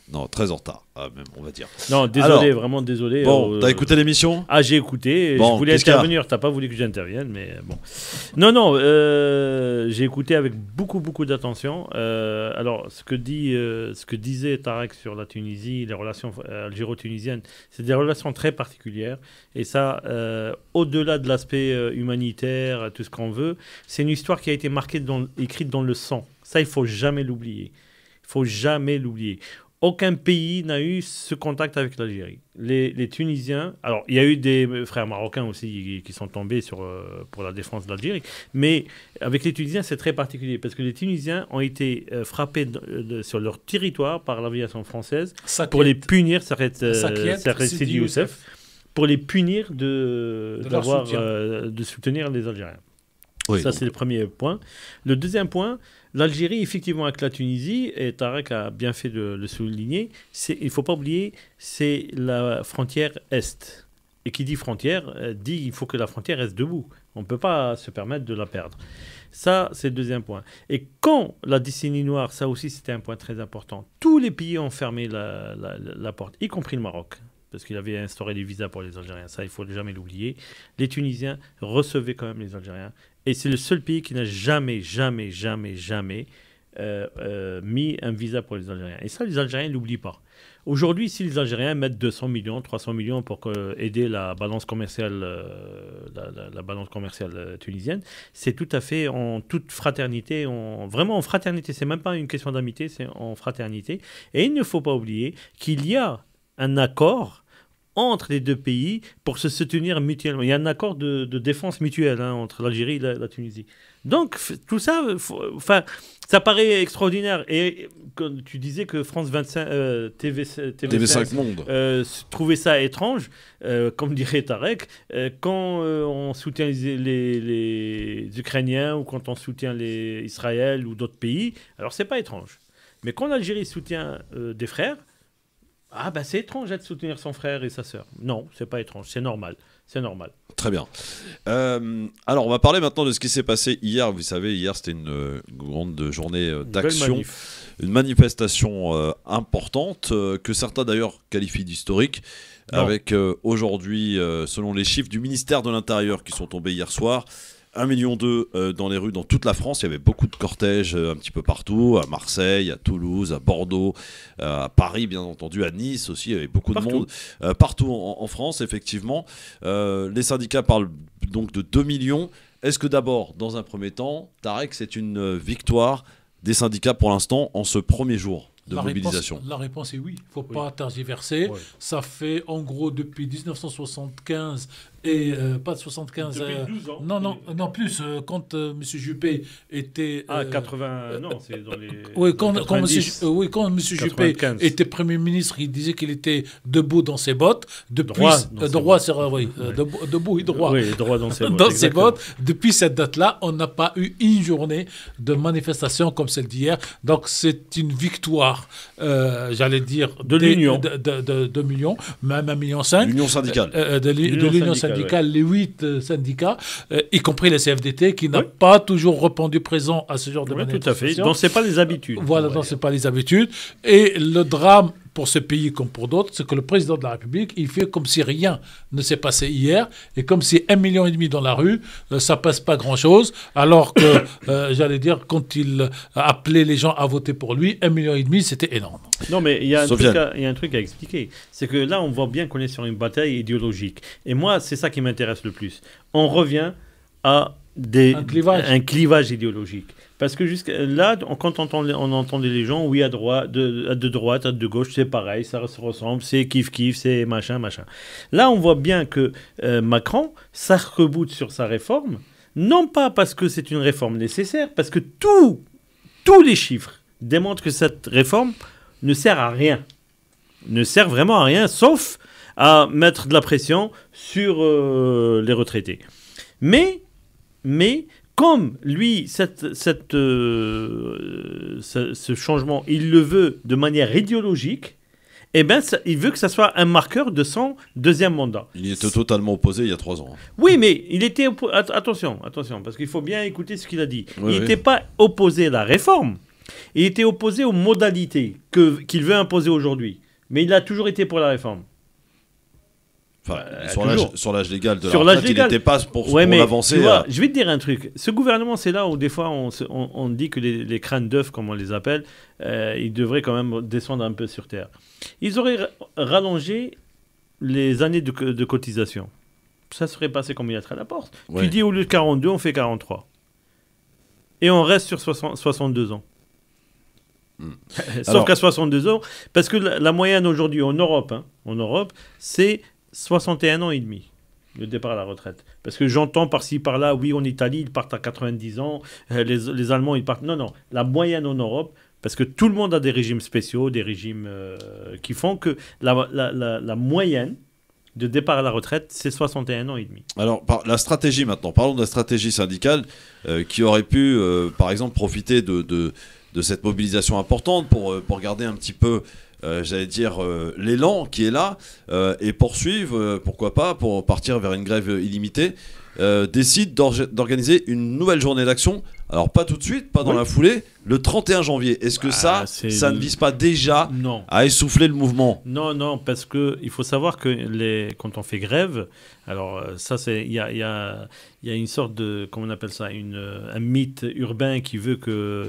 Non, très en retard, même on va dire. Non, désolé, Alors, vraiment désolé. Bon, t'as écouté l'émission? Ah, j'ai écouté. Bon, je voulais qu'est-ce qu'il y a? intervenir. T'as pas voulu que j'intervienne, mais bon. Non, j'ai écouté avec beaucoup d'attention. Alors, ce que disait Tarek sur la Tunisie, les relations algéro-tunisiennes, c'est des relations très particulières. Et ça, au-delà de l'aspect humanitaire, tout ce qu'on veut, c'est une histoire qui a été écrite dans le sang. Ça, il faut jamais l'oublier. Il faut jamais l'oublier. Aucun pays n'a eu ce contact avec l'Algérie. Les Tunisiens, alors il y a eu des frères marocains aussi qui sont tombés pour la défense de l'Algérie, mais avec les Tunisiens c'est très particulier parce que les Tunisiens ont été frappés sur leur territoire par l'aviation française pour les punir, Sidi Youssef, pour les punir de soutenir les Algériens. Oui, ça, c'est le premier point. Le deuxième point, l'Algérie, effectivement, avec la Tunisie, et Tarek a bien fait de le souligner, il ne faut pas oublier, c'est la frontière Est. Et qui dit frontière, dit qu'il faut que la frontière reste debout. On ne peut pas se permettre de la perdre. Ça, c'est le deuxième point. Et quand la décennie noire, ça aussi, c'était un point très important, tous les pays ont fermé la porte, y compris le Maroc. Parce qu'il avait instauré des visas pour les Algériens. Ça, il ne faut jamais l'oublier. Les Tunisiens recevaient quand même les Algériens. Et c'est le seul pays qui n'a jamais mis un visa pour les Algériens. Et ça, les Algériens ne l'oublient pas. Aujourd'hui, si les Algériens mettent 200 millions, 300 millions pour aider la balance commerciale, tunisienne, c'est tout à fait en toute fraternité, vraiment en fraternité. C'est même pas une question d'amitié, c'est en fraternité. Et il ne faut pas oublier qu'il y a un accord entre les deux pays pour se soutenir mutuellement. Il y a un accord de défense mutuelle entre l'Algérie et la Tunisie. Donc, tout ça, ça paraît extraordinaire. Et quand tu disais que France 25, TV5 Monde trouvait ça étrange, comme dirait Tarek, quand on soutient les Ukrainiens ou quand on soutient Israël ou d'autres pays, alors c'est pas étrange. Mais quand l'Algérie soutient des frères, c'est étrange de soutenir son frère et sa sœur. Non, c'est pas étrange, c'est normal. C'est normal. Très bien. Alors, on va parler maintenant de ce qui s'est passé hier. Vous savez, hier, c'était une grande journée d'action. Une manifestation importante que certains, d'ailleurs, qualifient d'historique. Avec aujourd'hui, selon les chiffres du ministère de l'Intérieur qui sont tombés hier soir, 1,2 million dans les rues, dans toute la France. Il y avait beaucoup de cortèges un petit peu partout, à Marseille, à Toulouse, à Bordeaux, à Paris, bien entendu, à Nice aussi. Il y avait beaucoup de monde. Partout en France, effectivement. Les syndicats parlent donc de 2 millions. Est-ce que d'abord, dans un premier temps, Tarek, c'est une victoire des syndicats pour l'instant en ce premier jour de mobilisation? La réponse est oui. Il ne faut pas tergiverser. Ouais. Ça fait en gros depuis 1975 et pas de 75. Depuis 12 ans. Non, plus quand M. Juppé était. 80. Non, c'est dans les. Oui, quand M. Juppé était Premier ministre, il disait qu'il était debout dans ses bottes. Depuis, debout et droit. Oui, droit dans ses bottes. Dans ses bottes. Depuis cette date-là, on n'a pas eu une journée de manifestation comme celle d'hier. Donc c'est une victoire, de l'Union. De 2 millions, même 1,5 million. L'Union syndicale. De l'Union syndicale. syndicales, les 8 syndicats, y compris les CFDT, qui n'a pas toujours répondu présent à ce genre de manifestation. Tout à fait. Donc, ce n'est pas les habitudes. Voilà, donc ce n'est pas les habitudes. Et le drame pour ce pays comme pour d'autres, c'est que le président de la République, il fait comme si rien ne s'est passé hier, et comme si 1,5 million dans la rue, ça passe pas grand-chose, alors que, j'allais dire, quand il appelait les gens à voter pour lui, 1,5 million, c'était énorme. Non, mais il y a un truc à expliquer. C'est que là, on voit bien qu'on est sur une bataille idéologique. Et moi, c'est ça qui m'intéresse le plus. On revient à un clivage idéologique. Parce que jusqu'à là, quand on entendait les gens, oui, à droite, de droite, à de gauche, c'est pareil, ça se ressemble, c'est kiff-kiff, c'est machin. Là, on voit bien que Macron s'arc-boute sur sa réforme, non pas parce que c'est une réforme nécessaire, parce que tous les chiffres démontrent que cette réforme ne sert à rien. Ne sert vraiment à rien, sauf à mettre de la pression sur les retraités. Mais comme lui, ce changement, il le veut de manière idéologique, eh ben, il veut que ça soit un marqueur de son deuxième mandat. Il était totalement opposé il y a 3 ans. Oui, mais il était... Attention, parce qu'il faut bien écouter ce qu'il a dit. Il n'était pas opposé à la réforme, il était opposé aux modalités qu'il veut imposer aujourd'hui. Mais il a toujours été pour la réforme. Enfin, sur l'âge légal de la retraite, il n'était pas pour avancer. Je vais te dire un truc. Ce gouvernement, c'est là où des fois on dit que les crânes d'œufs, comme on les appelle, ils devraient quand même descendre un peu sur terre. Ils auraient rallongé les années de cotisation. Ça serait passé comme une lettre à la porte. Ouais. Tu dis au lieu de 42, on fait 43. Et on reste sur 62 ans. Sauf qu'à 62 ans, parce que la moyenne aujourd'hui en Europe, c'est 61 ans et demi, le départ à la retraite. Parce que j'entends par-ci, par-là, oui, en Italie, ils partent à 90 ans, les Allemands, ils partent... Non, la moyenne en Europe, parce que tout le monde a des régimes spéciaux, des régimes qui font que la moyenne de départ à la retraite, c'est 61 ans et demi. Alors, la stratégie maintenant, parlons de la stratégie syndicale qui aurait pu, par exemple, profiter de cette mobilisation importante pour garder un petit peu... j'allais dire, l'élan qui est là, et poursuivre, pourquoi pas, pour partir vers une grève illimitée, décide d'organiser une nouvelle journée d'action. Alors, pas tout de suite, pas dans la foulée, le 31 janvier. Est-ce que ça ne vise pas déjà à essouffler le mouvement ? Non, parce qu'il faut savoir que quand on fait grève, alors ça, il y a une sorte de, comment on appelle ça, un mythe urbain qui veut que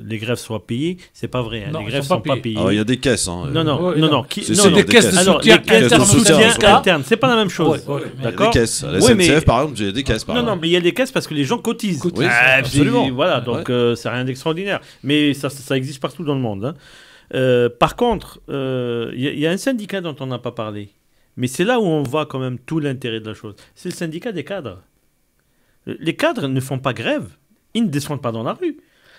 les grèves soient payées. C'est pas vrai, les grèves ne sont pas payées. Alors, il y a des caisses. Non. C'est des caisses de soutien internes. C'est pas la même chose. D'accord. Des caisses. La SNCF, par exemple, j'ai des caisses. Non, mais il y a des caisses parce que les gens cotisent. Absolument. Voilà, donc c'est rien d'extraordinaire. Mais ça existe partout dans le monde. Par contre, il y a un syndicat dont on n'a pas parlé. Mais c'est là où on voit quand même tout l'intérêt de la chose. C'est le syndicat des cadres. Les cadres ne font pas grève. Ils ne descendent pas dans la rue.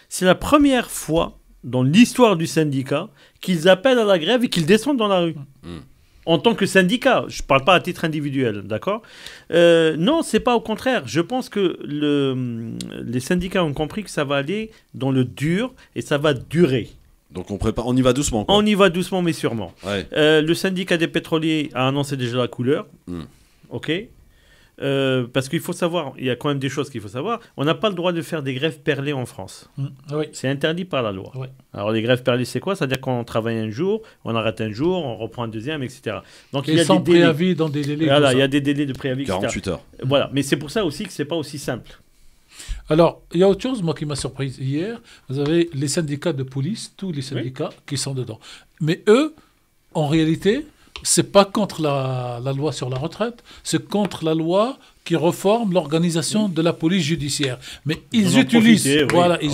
C'est la première fois dans l'histoire du syndicat qu'ils appellent à la grève et qu'ils descendent dans la rue. En tant que syndicat, je ne parle pas à titre individuel, d'accord ? Non, c'est pas au contraire. Je pense que les syndicats ont compris que ça va aller dans le dur et ça va durer. Donc on y va doucement, quoi. On y va doucement, mais sûrement. Ouais. Le syndicat des pétroliers a annoncé déjà la couleur. Ok. Parce qu'il faut savoir, il y a quand même des choses qu'il faut savoir. On n'a pas le droit de faire des grèves perlées en France. Oui. C'est interdit par la loi. Oui. Alors les grèves perlées, c'est quoi ? C'est-à-dire qu'on travaille un jour, on arrête un jour, on reprend un deuxième, etc. Donc, et il y a sans des délais. préavis dans des délais. Voilà, il y a des délais de préavis, 48 heures. Voilà, mais c'est pour ça aussi que c'est pas aussi simple. Alors, il y a autre chose, moi, qui m'a surprise hier. Vous avez les syndicats de police, tous les syndicats qui sont dedans. Mais eux, en réalité, c'est pas contre la loi sur la retraite, c'est contre la loi qui reforme l'organisation de la police judiciaire. Mais ils utilisent,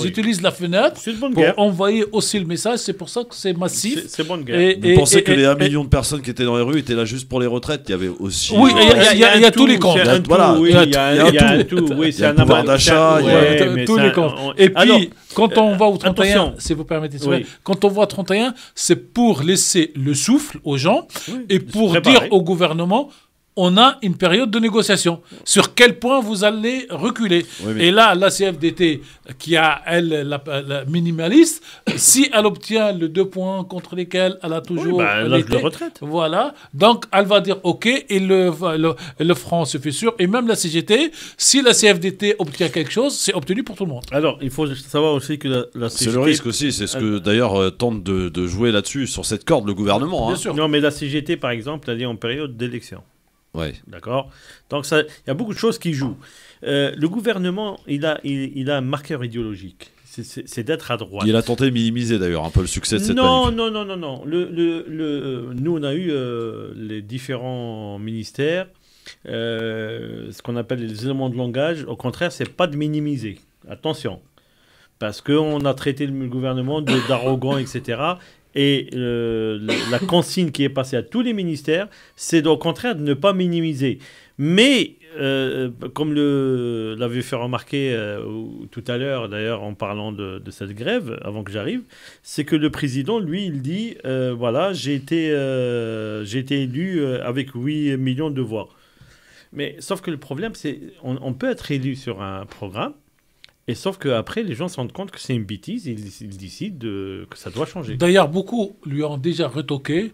utilisent la fenêtre pour envoyer aussi le message. C'est pour ça que c'est massif. C'est bonne guerre. Vous pensez que les 1 million de personnes qui étaient dans les rues étaient là juste pour les retraites ? Il y avait aussi... Oui, il y a tous les comptes. Voilà, il y a un tout. Il y a le pouvoir d'achat, il y a tous les comptes. Et puis, quand on va au 31, si vous permettez, quand on va au 31, c'est pour laisser le souffle aux gens et pour dire au gouvernement, on a une période de négociation. Sur quel point vous allez reculer? Oui, mais- Et là, la CFDT, qui a, elle, la minimaliste, si elle obtient les 2 points contre lesquels elle a toujours l'âge de été, retraite. voilà, donc elle va dire OK, et le franc se fait sûr. Et même la CGT, si la CFDT obtient quelque chose, c'est obtenu pour tout le monde. Alors, il faut savoir aussi que la C'est CGT... le risque aussi, c'est ce que d'ailleurs tente de jouer là-dessus, sur cette corde, le gouvernement. Bien Hein. sûr. Non, mais la CGT, par exemple, elle est en période d'élection. Ouais. D'accord. Donc, il y a beaucoup de choses qui jouent. Le gouvernement, il a un marqueur idéologique. C'est d'être à droite. Il a tenté de minimiser d'ailleurs un peu le succès de cette Non, manif. non. Nous, on a eu les différents ministères, ce qu'on appelle les éléments de langage. Au contraire, c'est pas de minimiser. Attention. Parce qu'on a traité le gouvernement d'arrogant, etc. Et la consigne qui est passée à tous les ministères, c'est au contraire de ne pas minimiser. Mais, comme l'avait fait remarquer tout à l'heure, d'ailleurs, en parlant de cette grève, avant que j'arrive, c'est que le président, lui, il dit, voilà, j'ai été élu avec 8 millions de voix. Mais sauf que le problème, c'est on peut être élu sur un programme, et sauf qu'après, les gens se rendent compte que c'est une bêtise, et ils décident que ça doit changer. D'ailleurs, beaucoup lui ont déjà retoqué.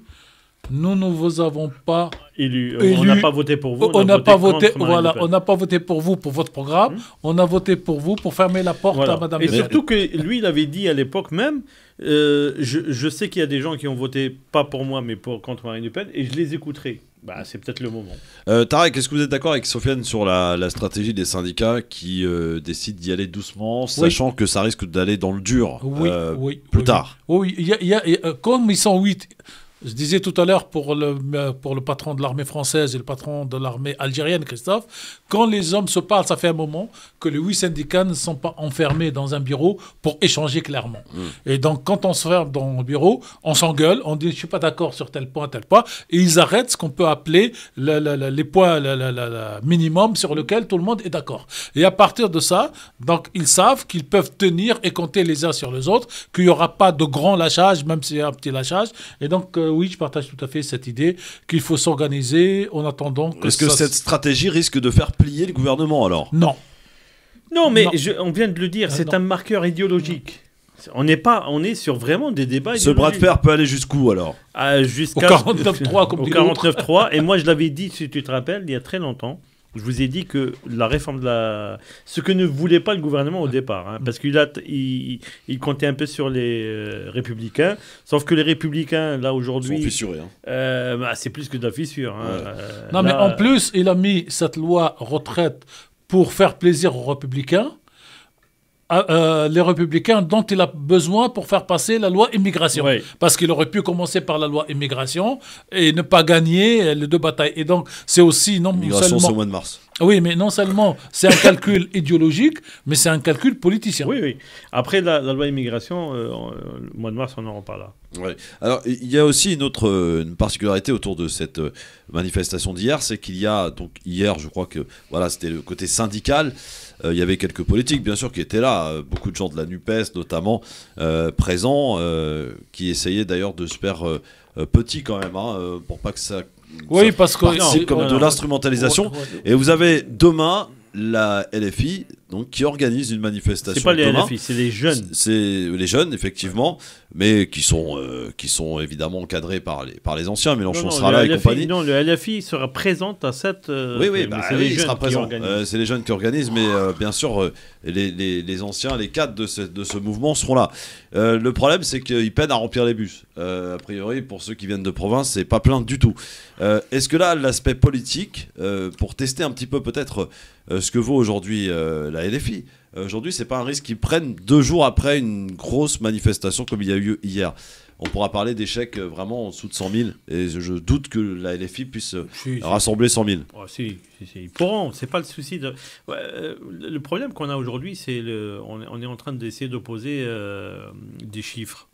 Nous ne vous avons pas Élu. élu. On n'a pas voté pour vous. On n'a pas voté. contre Marine Voilà, Le Pen. on n'a pas voté pour vous pour votre programme. On a voté pour vous pour fermer la porte Voilà. à Madame Et Le Pen. surtout que lui, il avait dit à l'époque même, je sais qu'il y a des gens qui ont voté pas pour moi, mais contre Marine Le Pen, et je les écouterai. Bah, c'est peut-être le moment. Tarek, est-ce que vous êtes d'accord avec Sofiane sur la stratégie des syndicats qui décident d'y aller doucement, sachant que ça risque d'aller dans le dur Oui, plus tard? Oui, comme ils sont 8. Je disais tout à l'heure pour le patron de l'armée française et le patron de l'armée algérienne, Christophe, quand les hommes se parlent, ça fait un moment que les 8 syndicats ne sont pas enfermés dans un bureau pour échanger clairement. Et donc, quand on se ferme dans le bureau, on s'engueule, on dit « je ne suis pas d'accord sur tel point, et ils arrêtent ce qu'on peut appeler les points minimum sur lesquels tout le monde est d'accord. Et à partir de ça, donc, ils savent qu'ils peuvent tenir et compter les uns sur les autres, qu'il n'y aura pas de grand lâchage, même s'il y a un petit lâchage. Et donc, oui, je partage tout à fait cette idée qu'il faut s'organiser en attendant que Est-ce que cette stratégie risque de faire plier le gouvernement alors? Non. Non, mais Non. on vient de le dire, c'est non. un marqueur idéologique. On est sur vraiment des débats Ce bras de idéologiques. fer peut aller jusqu'où alors? Jusqu'à Au 49.3, comme au dit l'autre. 49.3. Et moi, je l'avais dit, si tu te rappelles, il y a très longtemps. Je vous ai dit que la réforme ce que ne voulait pas le gouvernement au départ, hein, parce il comptait un peu sur les républicains, sauf que les républicains, là, Ils sont aujourd'hui, fissurés. Hein. c'est plus que de la fissure. Hein. Ouais. Non, mais en plus, il a mis cette loi retraite pour faire plaisir aux républicains. Les républicains dont il a besoin pour faire passer la loi immigration. Ouais. Parce qu'il aurait pu commencer par la loi immigration et ne pas gagner les 2 batailles. Et donc, c'est aussi non Migration, c'est au seulement... mois de mars. Oui, mais non seulement c'est un calcul idéologique, mais c'est un calcul politicien. Oui. Après la loi immigration, le mois de mars, on en reparlera. Ouais. Alors, il y a aussi une particularité autour de cette manifestation d'hier, c'est qu'il y a, donc hier, je crois que voilà, c'était le côté syndical. Il y avait quelques politiques, bien sûr, qui étaient là, beaucoup de gens de la NUPES notamment, présents, qui essayaient d'ailleurs de se faire petit quand même, hein, pour pas que ça... Oui, parce que participe comme de l'instrumentalisation. Ouais. Et vous avez demain la LFI donc, qui organise une manifestation. C'est pas les demain. LFI, c'est les jeunes. C'est les jeunes, effectivement, mais qui sont évidemment encadrés par les anciens. Mélenchon sera là et compagnie. Non, le LFI sera présente à cette. Oui, mais bah, c'est oui, les il jeunes sera qui présent. organisent. C'est les jeunes qui organisent, mais bien sûr, les anciens, les cadres de ce mouvement seront là. Le problème, c'est qu'ils peinent à remplir les bus. A priori, pour ceux qui viennent de province, c'est pas plein du tout. Est-ce que là, l'aspect politique, pour tester un petit peu peut-être ce que vaut aujourd'hui la LFI, aujourd'hui, c'est pas un risque qu'ils prennent 2 jours après une grosse manifestation comme il y a eu hier. On pourra parler d'échecs vraiment en dessous de 100 000, et je doute que la LFI puisse rassembler 100 000. Oh, si, ils pourront, c'est pas le souci. Le problème qu'on a aujourd'hui, c'est on est en train d'essayer d'opposer des chiffres.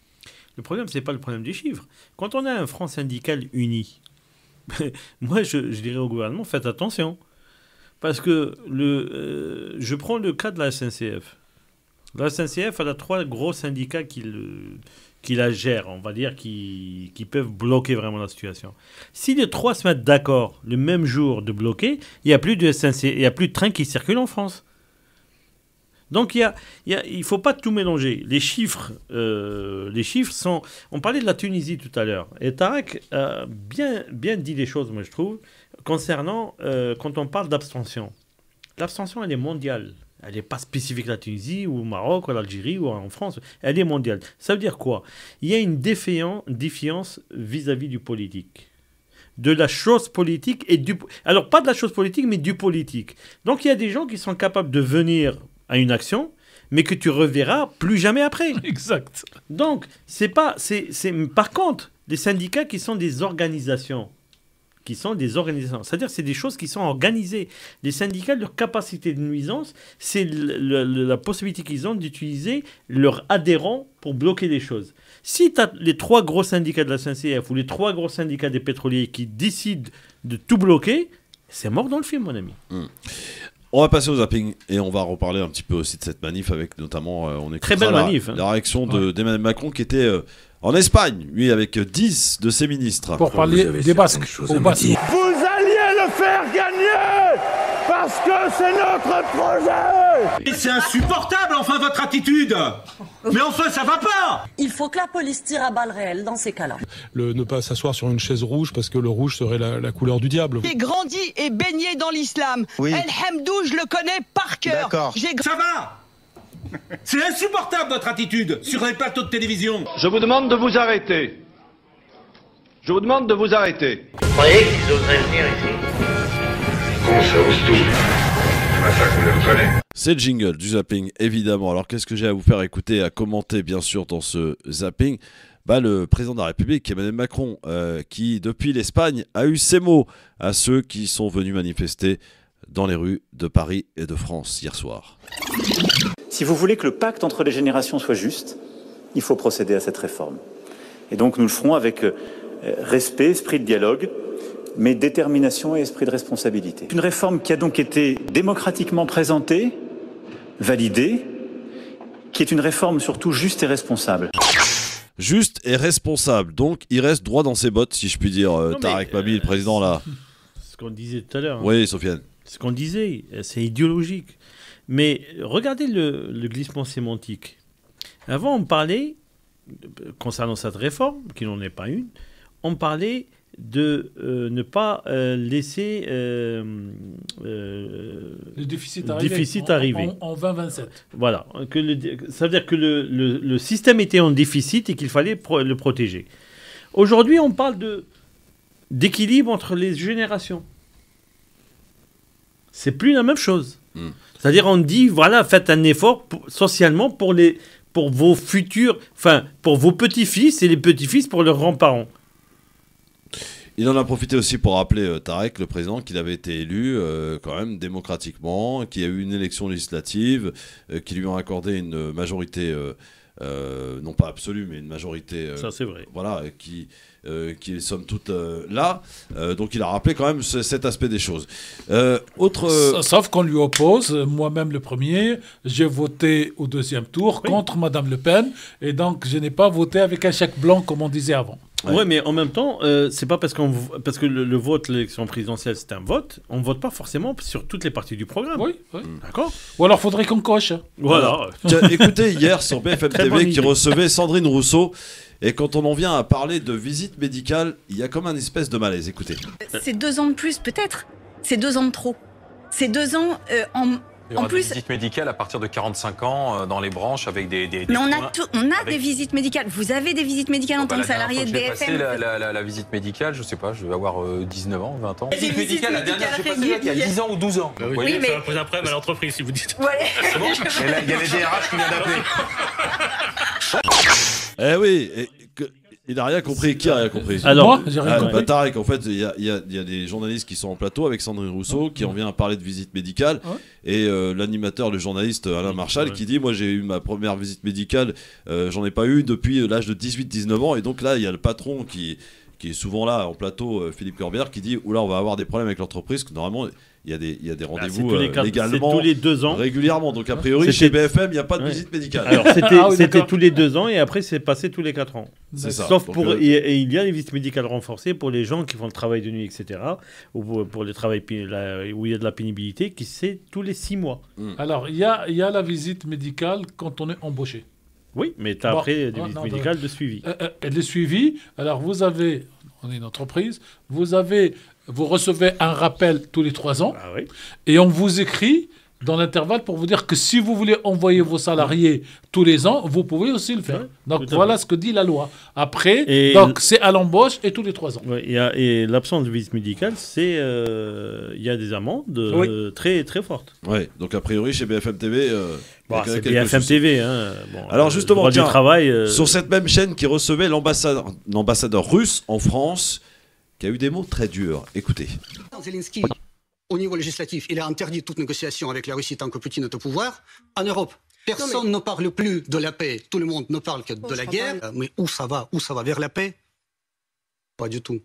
Le problème, c'est pas le problème des chiffres. Quand on a un front syndical uni, moi, je dirais au gouvernement, faites attention. Parce que je prends le cas de la SNCF. La SNCF, elle a 3 gros syndicats qui la gèrent, on va dire, qui peuvent bloquer vraiment la situation. Si les 3 se mettent d'accord le même jour de bloquer, il n'y a plus de SNCF, il n'y a plus de trains qui circulent en France. Donc il ne faut pas tout mélanger. Les chiffres sont... On parlait de la Tunisie tout à l'heure. Et Tarek a bien dit les choses, moi je trouve, concernant quand on parle d'abstention. L'abstention, elle est mondiale. Elle n'est pas spécifique à la Tunisie ou au Maroc ou à l'Algérie ou en France. Elle est mondiale. Ça veut dire quoi? Il y a une défiance vis-à-vis du politique. De la chose politique et du... Alors, pas de la chose politique, mais du politique. Donc, il y a des gens qui sont capables de venir à une action, mais que tu reverras plus jamais après. Exact. Donc, par contre, des syndicats qui sont des organisations. C'est-à-dire c'est des choses qui sont organisées. Les syndicats, leur capacité de nuisance, c'est la possibilité qu'ils ont d'utiliser leurs adhérents pour bloquer les choses. Si tu as les 3 gros syndicats de la SNCF ou les 3 gros syndicats des pétroliers qui décident de tout bloquer, c'est mort dans le film, mon ami. On va passer au zapping et on va reparler un petit peu aussi de cette manif avec notamment très belle manif, la réaction d'Emmanuel Macron qui était en Espagne, lui avec 10 de ses ministres. Pour parler des Basques. Vous alliez le faire gagner parce que c'est notre projet. Et c'est insupportable, enfin, votre attitude. Mais enfin, ça va pas. Il faut que la police tire à balles réelles dans ces cas-là. Ne pas s'asseoir sur une chaise rouge parce que le rouge serait la couleur du diable. J'ai grandi et baigné dans l'islam. Oui. El Hamdou, je le connais par cœur. D'accord. Ça va. C'est insupportable, votre attitude sur les plateaux de télévision. Je vous demande de vous arrêter. Je vous demande de vous arrêter. Vous croyez qu'ils oseraient venir ici? On s'ose tout. C'est ça que vous le prenez. C'est le jingle du zapping, évidemment. Alors qu'est-ce que j'ai à vous faire écouter, à commenter, bien sûr, dans ce zapping? Le président de la République, Emmanuel Macron, qui, depuis l'Espagne, a eu ces mots à ceux qui sont venus manifester dans les rues de Paris et de France hier soir. Si vous voulez que le pacte entre les générations soit juste, il faut procéder à cette réforme. Et donc nous le ferons avec respect, esprit de dialogue, mais détermination et esprit de responsabilité. Une réforme qui a donc été démocratiquement présentée, validée, qui est une réforme surtout juste et responsable. Juste et responsable, donc il reste droit dans ses bottes, si je puis dire, Tarek Mabi, le président là. Ce qu'on disait tout à l'heure. Oui, Sofiane. Ce qu'on disait, c'est idéologique. Mais regardez le glissement sémantique. Avant, on parlait, concernant cette réforme, qui n'en est pas une, on parlait de ne pas laisser le déficit arriver en 2027. Voilà. Ça veut dire que le système était en déficit et qu'il fallait le protéger. Aujourd'hui, on parle d'équilibre entre les générations. C'est plus la même chose. C'est-à-dire, on dit, voilà, faites un effort socialement pour vos futurs, enfin, pour vos petits-fils et les petits-fils pour leurs grands-parents. Il en a profité aussi pour rappeler, Tarek, le président, qu'il avait été élu quand même démocratiquement, qu'il y a eu une élection législative, qui lui ont accordé une majorité, non pas absolue, mais une majorité... ça, c'est vrai. Voilà, qui est somme toute là. Donc il a rappelé quand même cet aspect des choses. Sauf qu'on lui oppose, moi-même le premier, j'ai voté au deuxième tour contre Madame Le Pen, et donc je n'ai pas voté avec un chèque blanc comme on disait avant. Ouais, mais en même temps, c'est pas parce que le vote, l'élection présidentielle, c'est un vote, on vote pas forcément sur toutes les parties du programme. Oui. D'accord. Ou alors faudrait qu'on coche. Voilà. Écoutez, hier sur BFM TV qui recevait Sandrine Rousseau. Et quand on en vient à parler de visite médicale, il y a comme un espèce de malaise. Écoutez. C'est 2 ans de plus, peut-être. C'est 2 ans de trop. C'est 2 ans en plus. Des visites médicales à partir de 45 ans dans les branches avec des mais on a des visites médicales. Vous avez des visites médicales en tant que salarié de BFM. La visite médicale, je sais pas, je vais avoir 19 ans, 20 ans. Visite médicale, la dernière, j'ai passé là, il y a 10 ans ou 12 ans. Vous voyez, ça va poser un problème à l'entreprise si vous dites. Ouais. C'est bon. Et là, il y a les DRH qui viennent d'appeler. Eh oui, il n'a rien compris. Qui a rien compris? Alors, moi, j'ai rien compris. Tarek, en fait, il y a des journalistes qui sont en plateau avec Sandrine Rousseau, qui en vient à parler de visite médicale, et l'animateur, le journaliste Alain Marchal, qui dit, moi j'ai eu ma première visite médicale, j'en ai pas eu depuis l'âge de 18-19 ans, et donc là, il y a le patron qui qui est souvent là en plateau, Philippe Corbière, qui dit oula, on va avoir des problèmes avec l'entreprise, que normalement il y a des rendez-vous légalement tous les 2 ans. régulièrement. Donc a priori chez BFM, il n'y a pas de visite médicale. Alors c'était tous les 2 ans et après c'est passé tous les 4 ans. C'est ça. Sauf donc, et il y a les visites médicales renforcées pour les gens qui font le travail de nuit, etc. Ou pour le travail où il y a de la pénibilité, qui c'est tous les 6 mois. Alors il y a la visite médicale quand on est embauché. Oui, mais tu as après des visites médicales de suivi. De suivi. Alors vous avez, on est une entreprise, vous recevez un rappel tous les 3 ans et on vous écrit dans l'intervalle pour vous dire que si vous voulez envoyer vos salariés tous les ans, vous pouvez aussi le faire. Donc voilà ce que dit la loi. Après, donc c'est à l'embauche et tous les 3 ans. Et l'absence de visite médicale, il y a des amendes très, très fortes. Oui, donc a priori chez BFM TV... c'est BFM TV. Alors justement, tiens, sur cette même chaîne qui recevait l'ambassadeur russe en France, qui a eu des mots très durs. Écoutez. Zelensky, au niveau législatif, il a interdit toute négociation avec la Russie tant que Poutine est au pouvoir. En Europe, personne ne parle plus de la paix. Tout le monde ne parle que de la guerre. Mais où ça va? Où ça va? Vers la paix? Pas du tout.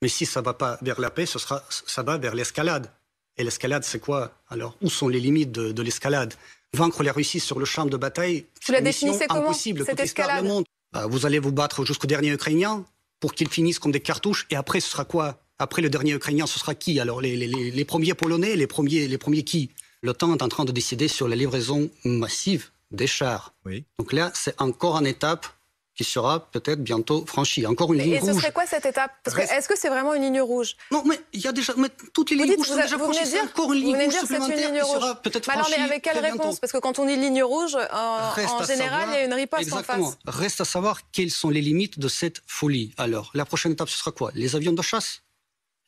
Mais si ça ne va pas vers la paix, ça va vers l'escalade. Et l'escalade, c'est quoi? Alors, où sont les limites de l'escalade? Vaincre la Russie sur le champ de bataille, tu la définissais comment, impossible, cette toute l'histoire du monde. Vous allez vous battre jusqu'au dernier Ukrainien pour qu'ils finissent comme des cartouches. Et après, ce sera quoi? Après le dernier Ukrainien, ce sera qui? Alors, les premiers Polonais, les premiers qui? L'OTAN est en train de décider sur la livraison massive des chars. Oui. Donc là, c'est encore une étape qui sera peut-être bientôt franchie. Encore une ligne rouge. Et ce serait quoi cette étape? Est-ce que c'est vraiment une ligne rouge? Non, mais il y a déjà... Mais toutes les lignes rouges sont déjà franchies. C'est encore une ligne rouge supplémentaire qui sera peut-être franchie. Alors, mais avec quelle réponse? Parce que quand on dit ligne rouge, en général, il y a une riposte en face. Reste à savoir quelles sont les limites de cette folie. Alors, la prochaine étape, ce sera quoi? Les avions de chasse?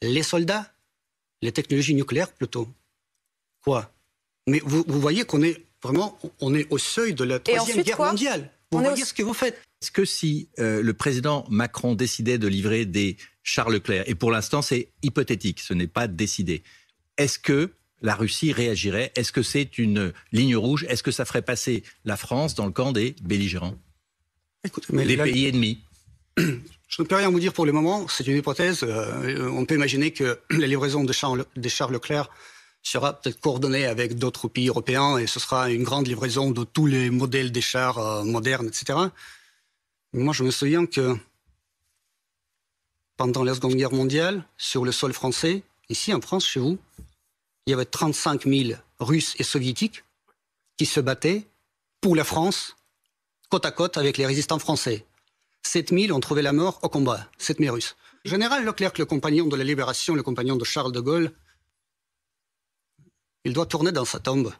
Les soldats? Les technologies nucléaires, plutôt? Quoi? Mais vous voyez qu'on est vraiment... On est au seuil de la Troisième Guerre mondiale. Vous voyez ce que vous faites? Est-ce que si le président Macron décidait de livrer des chars Leclerc, et pour l'instant c'est hypothétique, ce n'est pas décidé, est-ce que la Russie réagirait? Est-ce que c'est une ligne rouge? Est-ce que ça ferait passer la France dans le camp des belligérants? Écoutez, mais les pays ennemis? Je ne peux rien vous dire pour le moment, c'est une hypothèse. On peut imaginer que la livraison des chars Leclerc sera peut-être coordonnée avec d'autres pays européens et ce sera une grande livraison de tous les modèles des chars modernes, etc. Mais moi, je me souviens que pendant la Seconde Guerre mondiale, sur le sol français, ici en France, chez vous, il y avait 35 000 Russes et Soviétiques qui se battaient pour la France, côte à côte avec les résistants français. 7 000 ont trouvé la mort au combat, 7 000 Russes. Le général Leclerc, le compagnon de la Libération, le compagnon de Charles de Gaulle, il doit tourner dans sa tombe.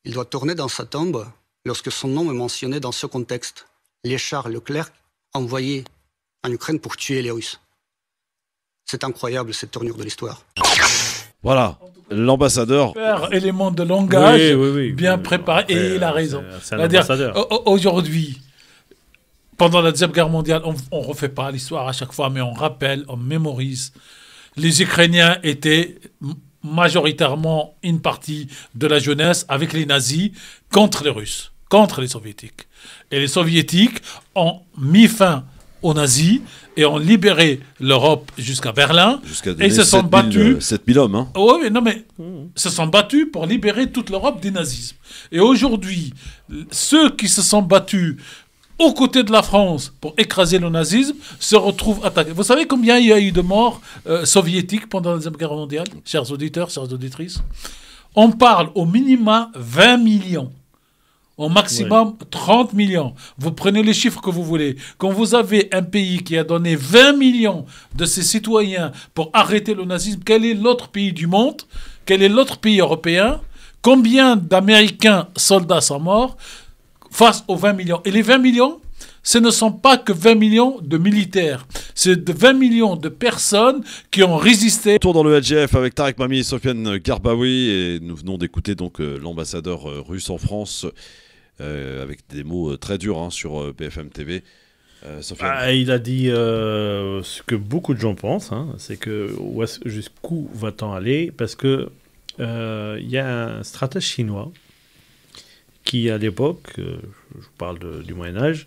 Il doit tourner dans sa tombe lorsque son nom est mentionné dans ce contexte. Les chars Leclerc envoyés en Ukraine pour tuer les Russes. C'est incroyable, cette tournure de l'histoire. Voilà, l'ambassadeur. Élément de langage bien préparé, et il a raison. C'est un ambassadeur. Aujourd'hui, pendant la Deuxième Guerre mondiale, on ne refait pas l'histoire à chaque fois, mais on rappelle, on mémorise. Les Ukrainiens étaient majoritairement une partie de la jeunesse avec les nazis contre les Russes, contre les Soviétiques. Et les Soviétiques ont mis fin aux nazis et ont libéré l'Europe jusqu'à Berlin. Et se sont battus. 7000 hommes. Hein. Oui, non, mais se sont battus pour libérer toute l'Europe du nazisme. Et aujourd'hui, ceux qui se sont battus aux côtés de la France pour écraser le nazisme se retrouvent attaqués. Vous savez combien il y a eu de morts soviétiques pendant la Deuxième Guerre mondiale, chers auditeurs, chères auditrices? On parle au minimum 20 millions. Au maximum 30 millions. Vous prenez les chiffres que vous voulez. Quand vous avez un pays qui a donné 20 millions de ses citoyens pour arrêter le nazisme, quel est l'autre pays du monde? Quel est l'autre pays européen? Combien d'Américains soldats sont morts face aux 20 millions? Et les 20 millions, ce ne sont pas que 20 millions de militaires. C'est de 20 millions de personnes qui ont résisté. Tour dans le LGF avec Tarek Mami et Sofiane Garbaoui. Et nous venons d'écouter donc l'ambassadeur russe en France avec des mots très durs sur BFM TV. Il a dit ce que beaucoup de gens pensent, c'est que jusqu'où va-t-on aller? Parce que y a un stratège chinois qui, à l'époque, je parle du Moyen-Âge,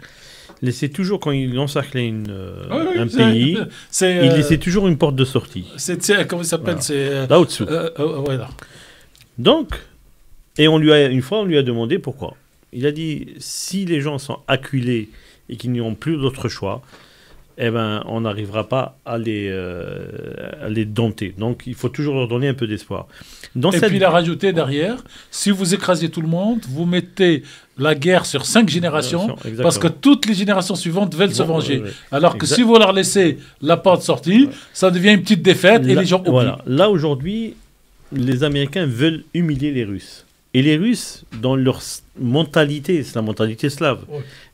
laissait toujours, quand il encerclait un pays, il laissait toujours une porte de sortie. Comment il s'appelle, voilà. Lao-Tzu. Voilà. Donc, et une fois, on lui a demandé pourquoi. Il a dit, si les gens sont acculés et qu'ils n'ont plus d'autre choix, eh ben, on n'arrivera pas à les dompter. Donc, il faut toujours leur donner un peu d'espoir. Puis, il a rajouté derrière, si vous écrasez tout le monde, vous mettez la guerre sur 5 générations, parce que toutes les générations suivantes veulent se venger. Alors que si vous leur laissez la porte sortie, ça devient une petite défaite et les gens oublient. Voilà. Là, aujourd'hui, les Américains veulent humilier les Russes. Et les Russes, dans leur mentalité, c'est la mentalité slave,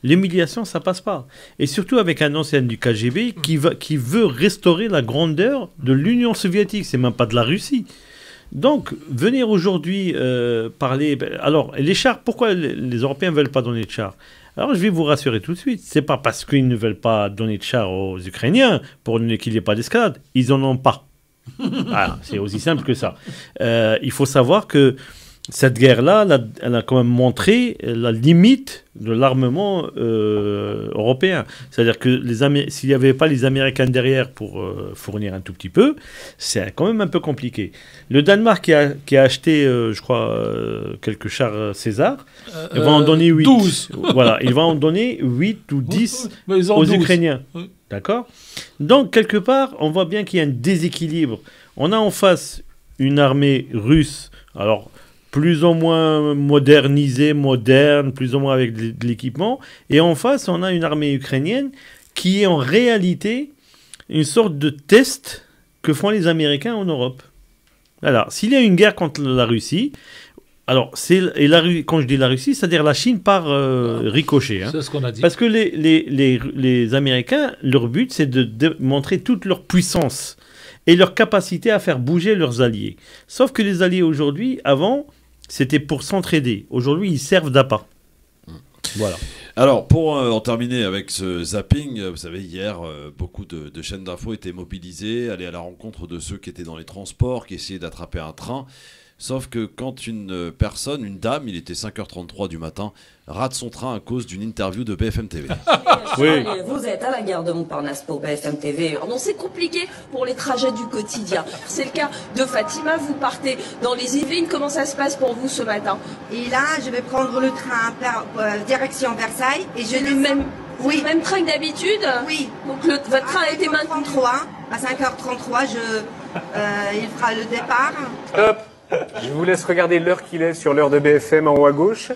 l'humiliation, ça passe pas. Et surtout avec un ancien du KGB qui veut restaurer la grandeur de l'Union soviétique, c'est même pas de la Russie. Donc, venir aujourd'hui parler... Alors, les chars, pourquoi les Européens ne veulent pas donner de chars? Alors, je vais vous rassurer tout de suite. C'est pas parce qu'ils ne veulent pas donner de chars aux Ukrainiens pour qu'il n'y ait pas d'escalade. Ils en ont pas. Voilà, c'est aussi simple que ça. Il faut savoir que cette guerre-là, elle a quand même montré la limite de l'armement européen. C'est-à-dire que s'il n'y avait pas les Américains derrière pour fournir un tout petit peu, c'est quand même un peu compliqué. Le Danemark qui a acheté, je crois, quelques chars César, il va en donner 8. 12. Voilà, il va en donner 8 ou 10 aux 12. Ukrainiens. Oui. D'accord ? Donc, quelque part, on voit bien qu'il y a un déséquilibre. On a en face une armée russe, alors plus ou moins modernisée, moderne, plus ou moins avec de l'équipement. Et en face, on a une armée ukrainienne qui est en réalité une sorte de test que font les Américains en Europe. Alors, s'il y a une guerre contre la Russie, alors, quand je dis la Russie, c'est-à-dire la Chine par ricochet. Hein. C'est ce qu'on a dit. Parce que les Américains, leur but, c'est de montrer toute leur puissance et leur capacité à faire bouger leurs alliés. Sauf que les alliés aujourd'hui, avant, c'était pour s'entraider. Aujourd'hui, ils servent d'appât. Voilà. Alors, pour en terminer avec ce zapping, vous savez, hier, beaucoup de chaînes d'infos étaient mobilisées, allaient à la rencontre de ceux qui étaient dans les transports, qui essayaient d'attraper un train. Sauf que quand une personne, une dame, il était 5h33 du matin, rate son train à cause d'une interview de BFM TV. Oui. Vous êtes à la gare de Montparnasse pour BFM TV. Non, c'est compliqué pour les trajets du quotidien. C'est le cas de Fatima. Vous partez dans les Yvelines. Comment ça se passe pour vous ce matin? Et là, je vais prendre le train direction Versailles. Et je le même train que d'habitude? Oui. Donc votre train a été maintenu. À 5h33, il fera le départ. Stop. Je vous laisse regarder l'heure qu'il est sur l'heure de BFM en haut à gauche.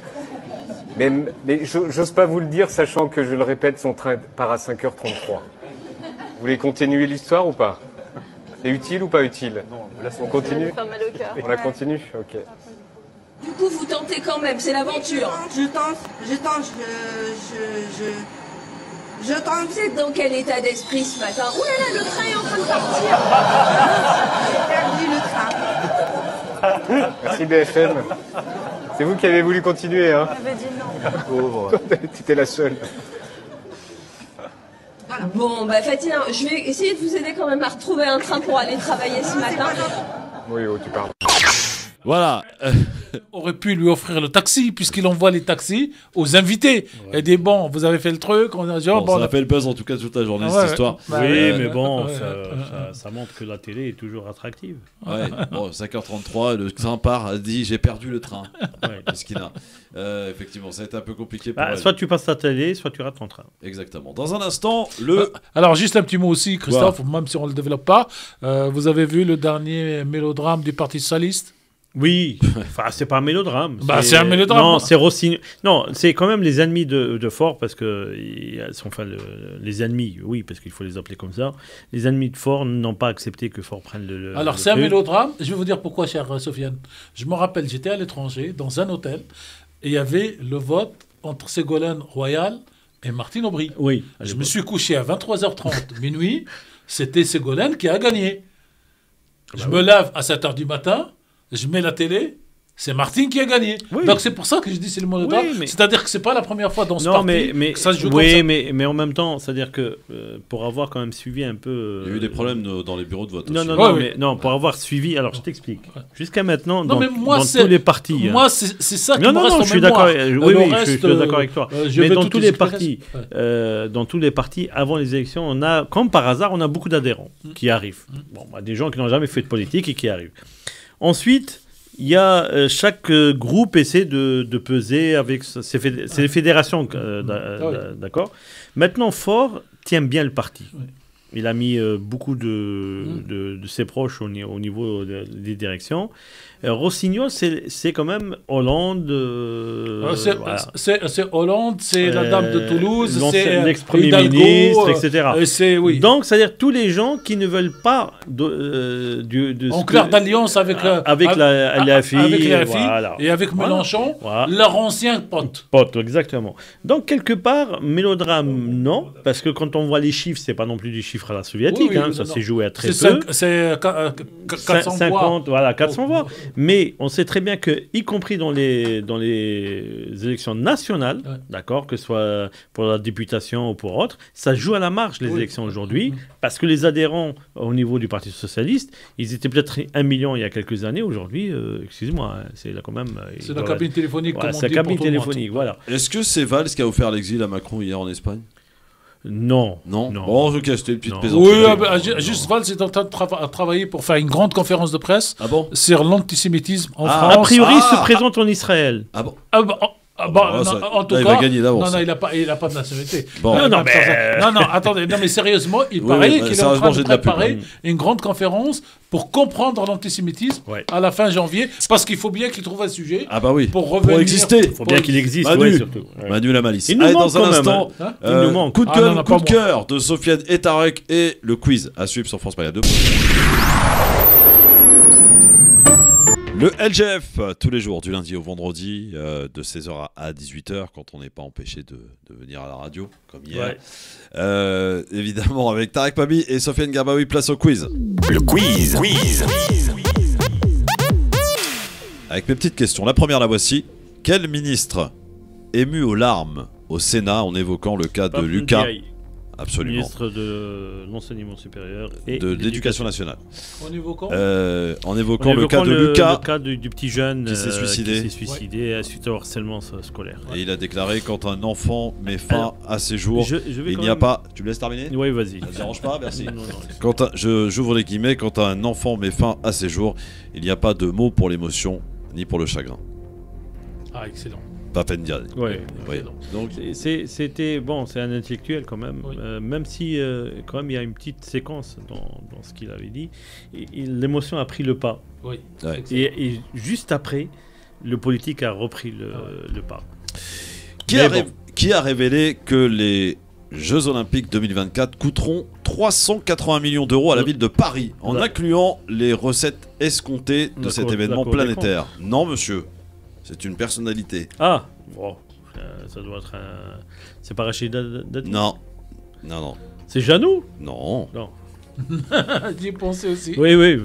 Mais j'ose pas vous le dire, sachant que, je le répète, son train part à 5h33. Vous voulez continuer l'histoire ou pas? C'est utile ou pas utile? Non, on continue. On la continue? Ok. Du coup, vous tentez quand même, c'est l'aventure. Je tente. Vous êtes dans quel état d'esprit ce matin? Ouh là là, le train est en train de partir. J'ai perdu le train. Merci BFM. C'est vous qui avez voulu continuer, hein? J'avais dit non. Pauvre. T'étais la seule. Voilà. Bon, bah Fatima, je vais essayer de vous aider quand même à retrouver un train pour aller travailler ce matin. Oui, tu parles. Voilà. Aurait pu lui offrir le taxi, puisqu'il envoie les taxis aux invités. Ouais. Et dit, bon, vous avez fait le truc. Ça a fait le buzz en tout cas toute la journée, cette histoire. Oui, mais bon, ça montre que la télé est toujours attractive. Ouais, bon, 5h33, le train part, a dit, j'ai perdu le train. Qu'est-ce qu'il a effectivement, ça a été un peu compliqué pour elle. Soit tu passes ta télé, soit tu rates ton train. Exactement. Dans un instant, alors, juste un petit mot aussi, Christophe, même si on ne le développe pas. Vous avez vu le dernier mélodrame du Parti socialiste? Oui, enfin c'est pas un mélodrame. C'est un mélodrame. Non, c'est Rossignol. Non, c'est quand même les ennemis de Faure, parce que les ennemis, oui, parce qu'il faut les appeler comme ça. Les ennemis de Faure n'ont pas accepté que Faure prenne le. Alors c'est un mélodrame. Je vais vous dire pourquoi, chère Sofiane. Je me rappelle, j'étais à l'étranger dans un hôtel et il y avait le vote entre Ségolène Royal et Martine Aubry. Oui. Je me suis couché à 23h30 minuit. C'était Ségolène qui a gagné. Je me lève à 7h du matin. Je mets la télé, C'est Martin qui a gagné. Oui. Donc c'est pour ça que je dis c'est le mot de drame. mais... C'est-à-dire que c'est pas la première fois dans ce parti que ça se joue comme ça. Mais en même temps, c'est-à-dire que pour avoir quand même suivi un peu... Il y a eu des problèmes dans les bureaux de vote. Non, pour avoir suivi... Alors, je t'explique. Jusqu'à maintenant, dans tous les partis... Moi, c'est ça qui me reste en mémoire. Je suis d'accord. Je suis d'accord avec toi. Mais dans tous les partis, avant les élections, on a, comme par hasard, on a beaucoup d'adhérents qui arrivent. Bon, des gens qui n'ont jamais fait de politique et qui arrivent. Ensuite... Il y a chaque groupe essaie de peser avec c'est les fédérations, d'accord. Maintenant, Faure tient bien le parti. Oui. Il a mis beaucoup de ses proches au niveau des directions. Rossignol, c'est quand même Hollande. C'est Hollande, c'est la dame de Toulouse, c'est l'ex-premier Hidalgo, ministre, etc. Oui. Donc, c'est-à-dire tous les gens qui ne veulent pas en clair d'alliance avec LFI, voilà. Et avec Mélenchon, leur ancien pote. Exactement. Donc, quelque part, mélodrame, non, parce que quand on voit les chiffres, c'est pas non plus des chiffres à la soviétique, ça s'est joué à très peu. C'est 400 50, voix. 400 voix. Mais on sait très bien que, y compris dans les élections nationales, d'accord, que ce soit pour la députation ou pour autre, ça joue à la marge les élections aujourd'hui, parce que les adhérents au niveau du Parti socialiste, ils étaient peut-être 1 million il y a quelques années. Aujourd'hui, excusez-moi, c'est là quand même. C'est la cabine téléphonique. C'est la cabine téléphonique, voilà. Est-ce que c'est Valls qui a offert l'exil à Macron hier en Espagne? Non. Bon, en tout cas, c'était une petite plaisanterie. Oui, juste Valls est en train de travailler pour faire une grande conférence de presse sur l'antisémitisme en France. A priori, il se présente en Israël. Ah bon en tout cas, il va gagner d'avance. Non, il n'a pas de nationalité. Bon. Non, attendez, mais sérieusement, il paraît qu'il est en train de préparer une grande conférence pour comprendre l'antisémitisme à la fin janvier, parce qu'il faut bien qu'il trouve un sujet pour revenir. Pour exister. Il faut bien qu'il existe, surtout. Manu la malice. Il nous manque dans un instant, coup de gueule, coup de cœur cœur de Sofiane et Tarek et le quiz à suivre sur France Paris 2. Le LGF, tous les jours, du lundi au vendredi, de 16h à 18h, quand on n'est pas empêché de venir à la radio, comme hier. Évidemment, avec Tarek Pabi et Sofiane Garbaoui, place au quiz. Le quiz. Avec mes petites questions. La première, la voici. Quel ministre ému aux larmes au Sénat en évoquant le cas de Lucas? Absolument. Ministre de l'enseignement supérieur et de l'éducation nationale. En évoquant le cas de Lucas, le cas du petit jeune qui s'est suicidé suite au harcèlement scolaire. Et il a déclaré: quand un enfant met fin à ses jours, il n'y a pas. Tu me laisses terminer? Oui, vas-y. Ça ne dérange pas, merci. Non. J'ouvre les guillemets. Quand un enfant met fin à ses jours, il n'y a pas de mots pour l'émotion ni pour le chagrin. Ah, excellent. Papendiad. Oui. Donc c'était bon, c'est un intellectuel quand même, même si quand même il y a une petite séquence dans ce qu'il avait dit. L'émotion a pris le pas. Oui. Et juste après, le politique a repris le pas. Qui a révélé que les Jeux Olympiques 2024 coûteront 380 millions d'euros à la ville de Paris, en incluant les recettes escomptées de cet événement planétaire? Non, monsieur. C'est une personnalité. Ah, bon, ça doit être un... C'est pas Rachid Dati? Non. C'est Jeannot? Non. J'y ai pensé aussi. Oui.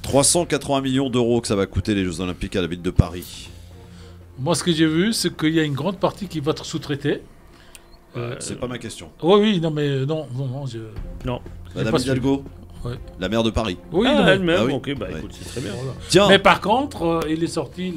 380 millions d'euros que ça va coûter les Jeux Olympiques à la ville de Paris. Moi, ce que j'ai vu, c'est qu'il y a une grande partie qui va être sous-traitée. C'est pas ma question. Oui, non. Madame Hidalgo, la maire de Paris. Oui, elle-même. Ok, écoute, c'est très bien. Voilà. Tiens. Mais par contre, il est sorti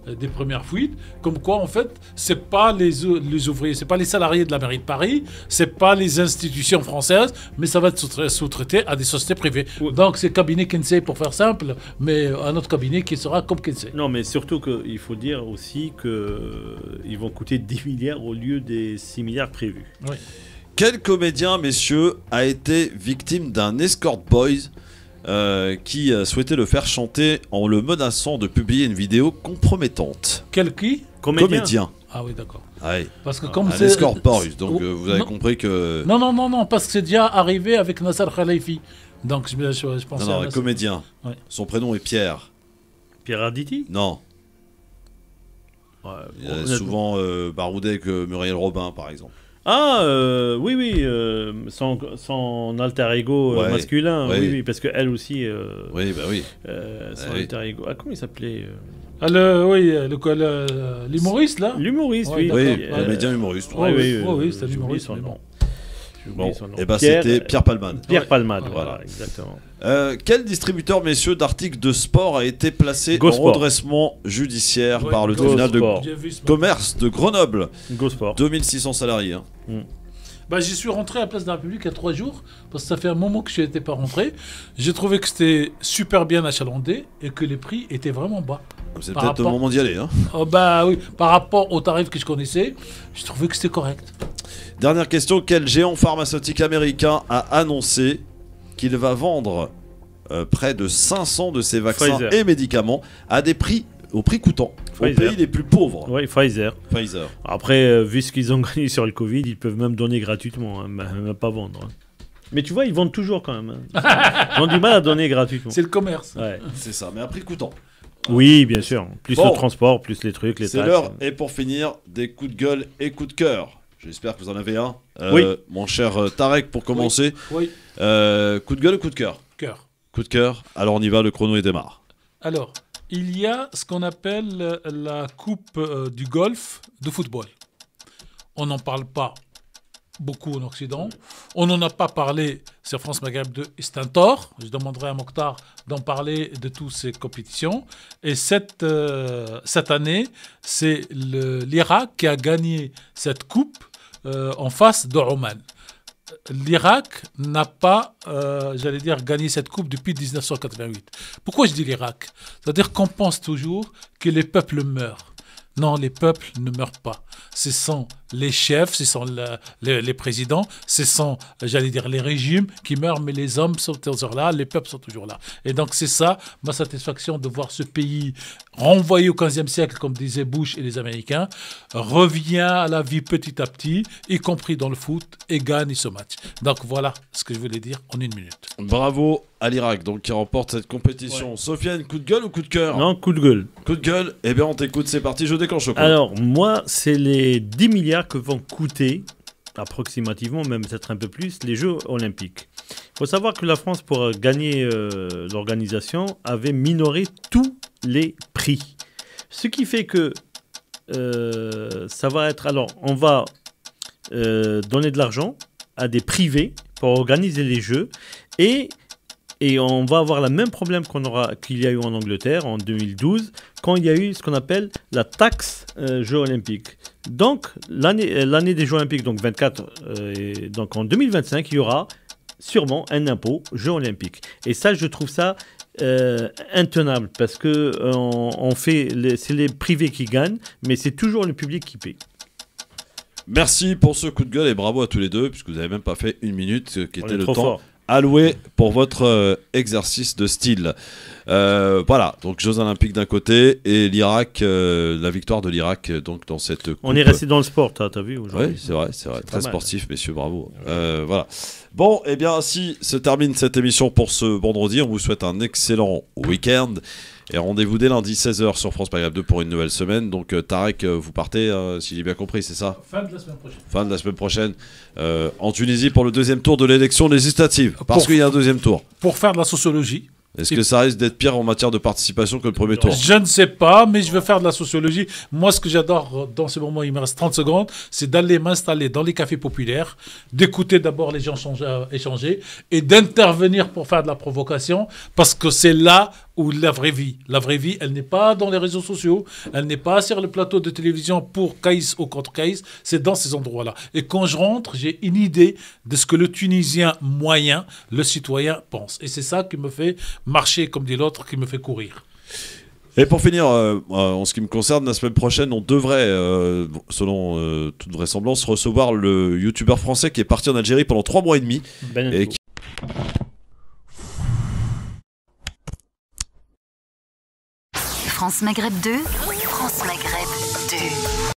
des premières fuites, comme quoi en fait, c'est pas les ouvriers, c'est pas les salariés de la mairie de Paris, c'est pas les institutions françaises, mais ça va être sous-traité à des sociétés privées. Donc c'est cabinet Kinsey pour faire simple, mais un autre cabinet qui sera comme Kinsey. Non, mais surtout qu'il faut dire aussi qu'ils vont coûter 10 milliards au lieu des 6 milliards prévus. Oui. Quel comédien, messieurs, a été victime d'un escort boys qui souhaitait le faire chanter en le menaçant de publier une vidéo compromettante? Qui? Comédien. Ah oui, d'accord. Ouais. Parce que comme un escort boys, donc vous avez compris que... Non, parce que c'est déjà arrivé avec Nasser Khalifi. Donc je pensais Non, un comédien. Ouais. Son prénom est Pierre. Pierre Arditi? Non. Il a souvent baroudé avec Muriel Robin, par exemple. Ah, oui, son alter ego masculin, oui, parce qu'elle aussi... oui. son alter ego... Ah, comment il s'appelait L'humoriste, là. L'humoriste, oui. Oui, le média humoriste. Oui, c'est l'humoriste. Bon, et ben c'était Pierre Palmade. Pierre Palmade, voilà, exactement. Quel distributeur, messieurs, d'articles de sport a été placé en redressement judiciaire par le tribunal de commerce de Grenoble? GoSport. 2600 salariés. Hein. J'y suis rentré à la place de la République il y a 3 jours, parce que ça fait un moment que je n'étais pas rentré. J'ai trouvé que c'était super bien achalandé et que les prix étaient vraiment bas. C'est peut-être le moment d'y aller. Hein. Oui, par rapport aux tarifs que je connaissais, j'ai trouvé que c'était correct. Dernière question, quel géant pharmaceutique américain a annoncé qu'il va vendre près de 500 de ses vaccins et médicaments à des prix au prix coûtant aux pays les plus pauvres? Oui, Pfizer. Après, vu ce qu'ils ont gagné sur le Covid, ils peuvent même donner gratuitement, hein, même pas vendre. Hein. Mais tu vois, ils vendent toujours quand même. Hein. Ils ont du mal à donner gratuitement. C'est le commerce. Ouais. C'est ça, mais à prix coûtant. Oui, bien sûr. Plus le transport, plus les trucs, les taxes. C'est l'heure, et pour finir, des coups de gueule et coups de cœur. J'espère que vous en avez un. Oui. Mon cher Tarek, pour commencer. Oui. Coup de gueule ou coup de cœur? Cœur. Coup de cœur. Alors on y va, le chrono est démarre. Alors, il y a ce qu'on appelle la coupe du golf de football. On n'en parle pas beaucoup en Occident. On n'en a pas parlé sur France Maghreb 2 et c'est un tort. Je demanderai à Mokhtar d'en parler de toutes ces compétitions. Et cette année, c'est l'Irak qui a gagné cette coupe en face de Oman. L'Irak n'a pas, gagné cette coupe depuis 1988. Pourquoi je dis l'Irak? C'est-à-dire qu'on pense toujours que les peuples meurent. Non, les peuples ne meurent pas. Ce sont les chefs, ce sont les présidents, ce sont, les régimes qui meurent, mais les hommes sont toujours là, les peuples sont toujours là. Et donc c'est ça, ma satisfaction de voir ce pays renvoyé au XVe siècle, comme disaient Bush et les Américains, revient à la vie petit à petit, y compris dans le foot, et gagne ce match. Donc voilà ce que je voulais dire en 1 minute. Bravo à l'Irak, donc qui remporte cette compétition. Ouais. Sofiane, coup de gueule ou coup de cœur? Non, coup de gueule. Coup de gueule, eh bien on t'écoute, c'est parti, je déclenche le point. Alors moi, c'est les 10 milliards que vont coûter, approximativement, même peut-être un peu plus, les Jeux Olympiques. Il faut savoir que la France, pour gagner l'organisation, avait minoré tous les prix. Ce qui fait que ça va être... Alors, on va donner de l'argent à des privés pour organiser les Jeux et on va avoir le même problème qu'il y a eu en Angleterre en 2012, quand il y a eu ce qu'on appelle la taxe Jeux Olympiques. Donc, l'année des Jeux Olympiques, donc 24, donc en 2025, il y aura sûrement un impôt Jeux Olympiques. Et ça, je trouve ça intenable, parce que c'est les privés qui gagnent, mais c'est toujours le public qui paie. Merci pour ce coup de gueule et bravo à tous les deux, puisque vous n'avez même pas fait 1 minute, qui était le temps fort. Alloué pour votre exercice de style. Voilà, donc Jeux Olympiques d'un côté et l'Irak, la victoire de l'Irak donc dans cette coupe. On est resté dans le sport, t'as vu aujourd'hui. Oui, c'est vrai, très sportif, messieurs, bravo. Voilà. Bon, et bien ainsi se termine cette émission pour ce vendredi. On vous souhaite un excellent week-end. Et rendez-vous dès lundi 16h sur France Maghreb 2 pour une nouvelle semaine. Donc Tarek, vous partez, si j'ai bien compris, c'est ça? Fin de la semaine prochaine. Fin de la semaine prochaine en Tunisie pour le 2e tour de l'élection législative. Parce qu'il y a un 2e tour. Pour faire de la sociologie. Est-ce que ça risque d'être pire en matière de participation que le premier tour? Je ne sais pas, mais je vais faire de la sociologie. Moi, ce que j'adore dans ce moment, il me reste 30 secondes, c'est d'aller m'installer dans les cafés populaires, d'écouter d'abord les gens échanger et d'intervenir pour faire de la provocation, parce que c'est là où la vraie vie, elle n'est pas dans les réseaux sociaux, elle n'est pas sur le plateau de télévision pour Caïs ou contre Caïs, c'est dans ces endroits-là. Et quand je rentre, j'ai une idée de ce que le Tunisien moyen, le citoyen, pense. Et c'est ça qui me fait marcher, comme dit l'autre, qui me fait courir. Et pour finir, en ce qui me concerne, la semaine prochaine, on devrait, selon toute vraisemblance, recevoir le youtubeur français qui est parti en Algérie pendant 3 mois et demi. Et qui... France Maghreb 2, France Maghreb 2.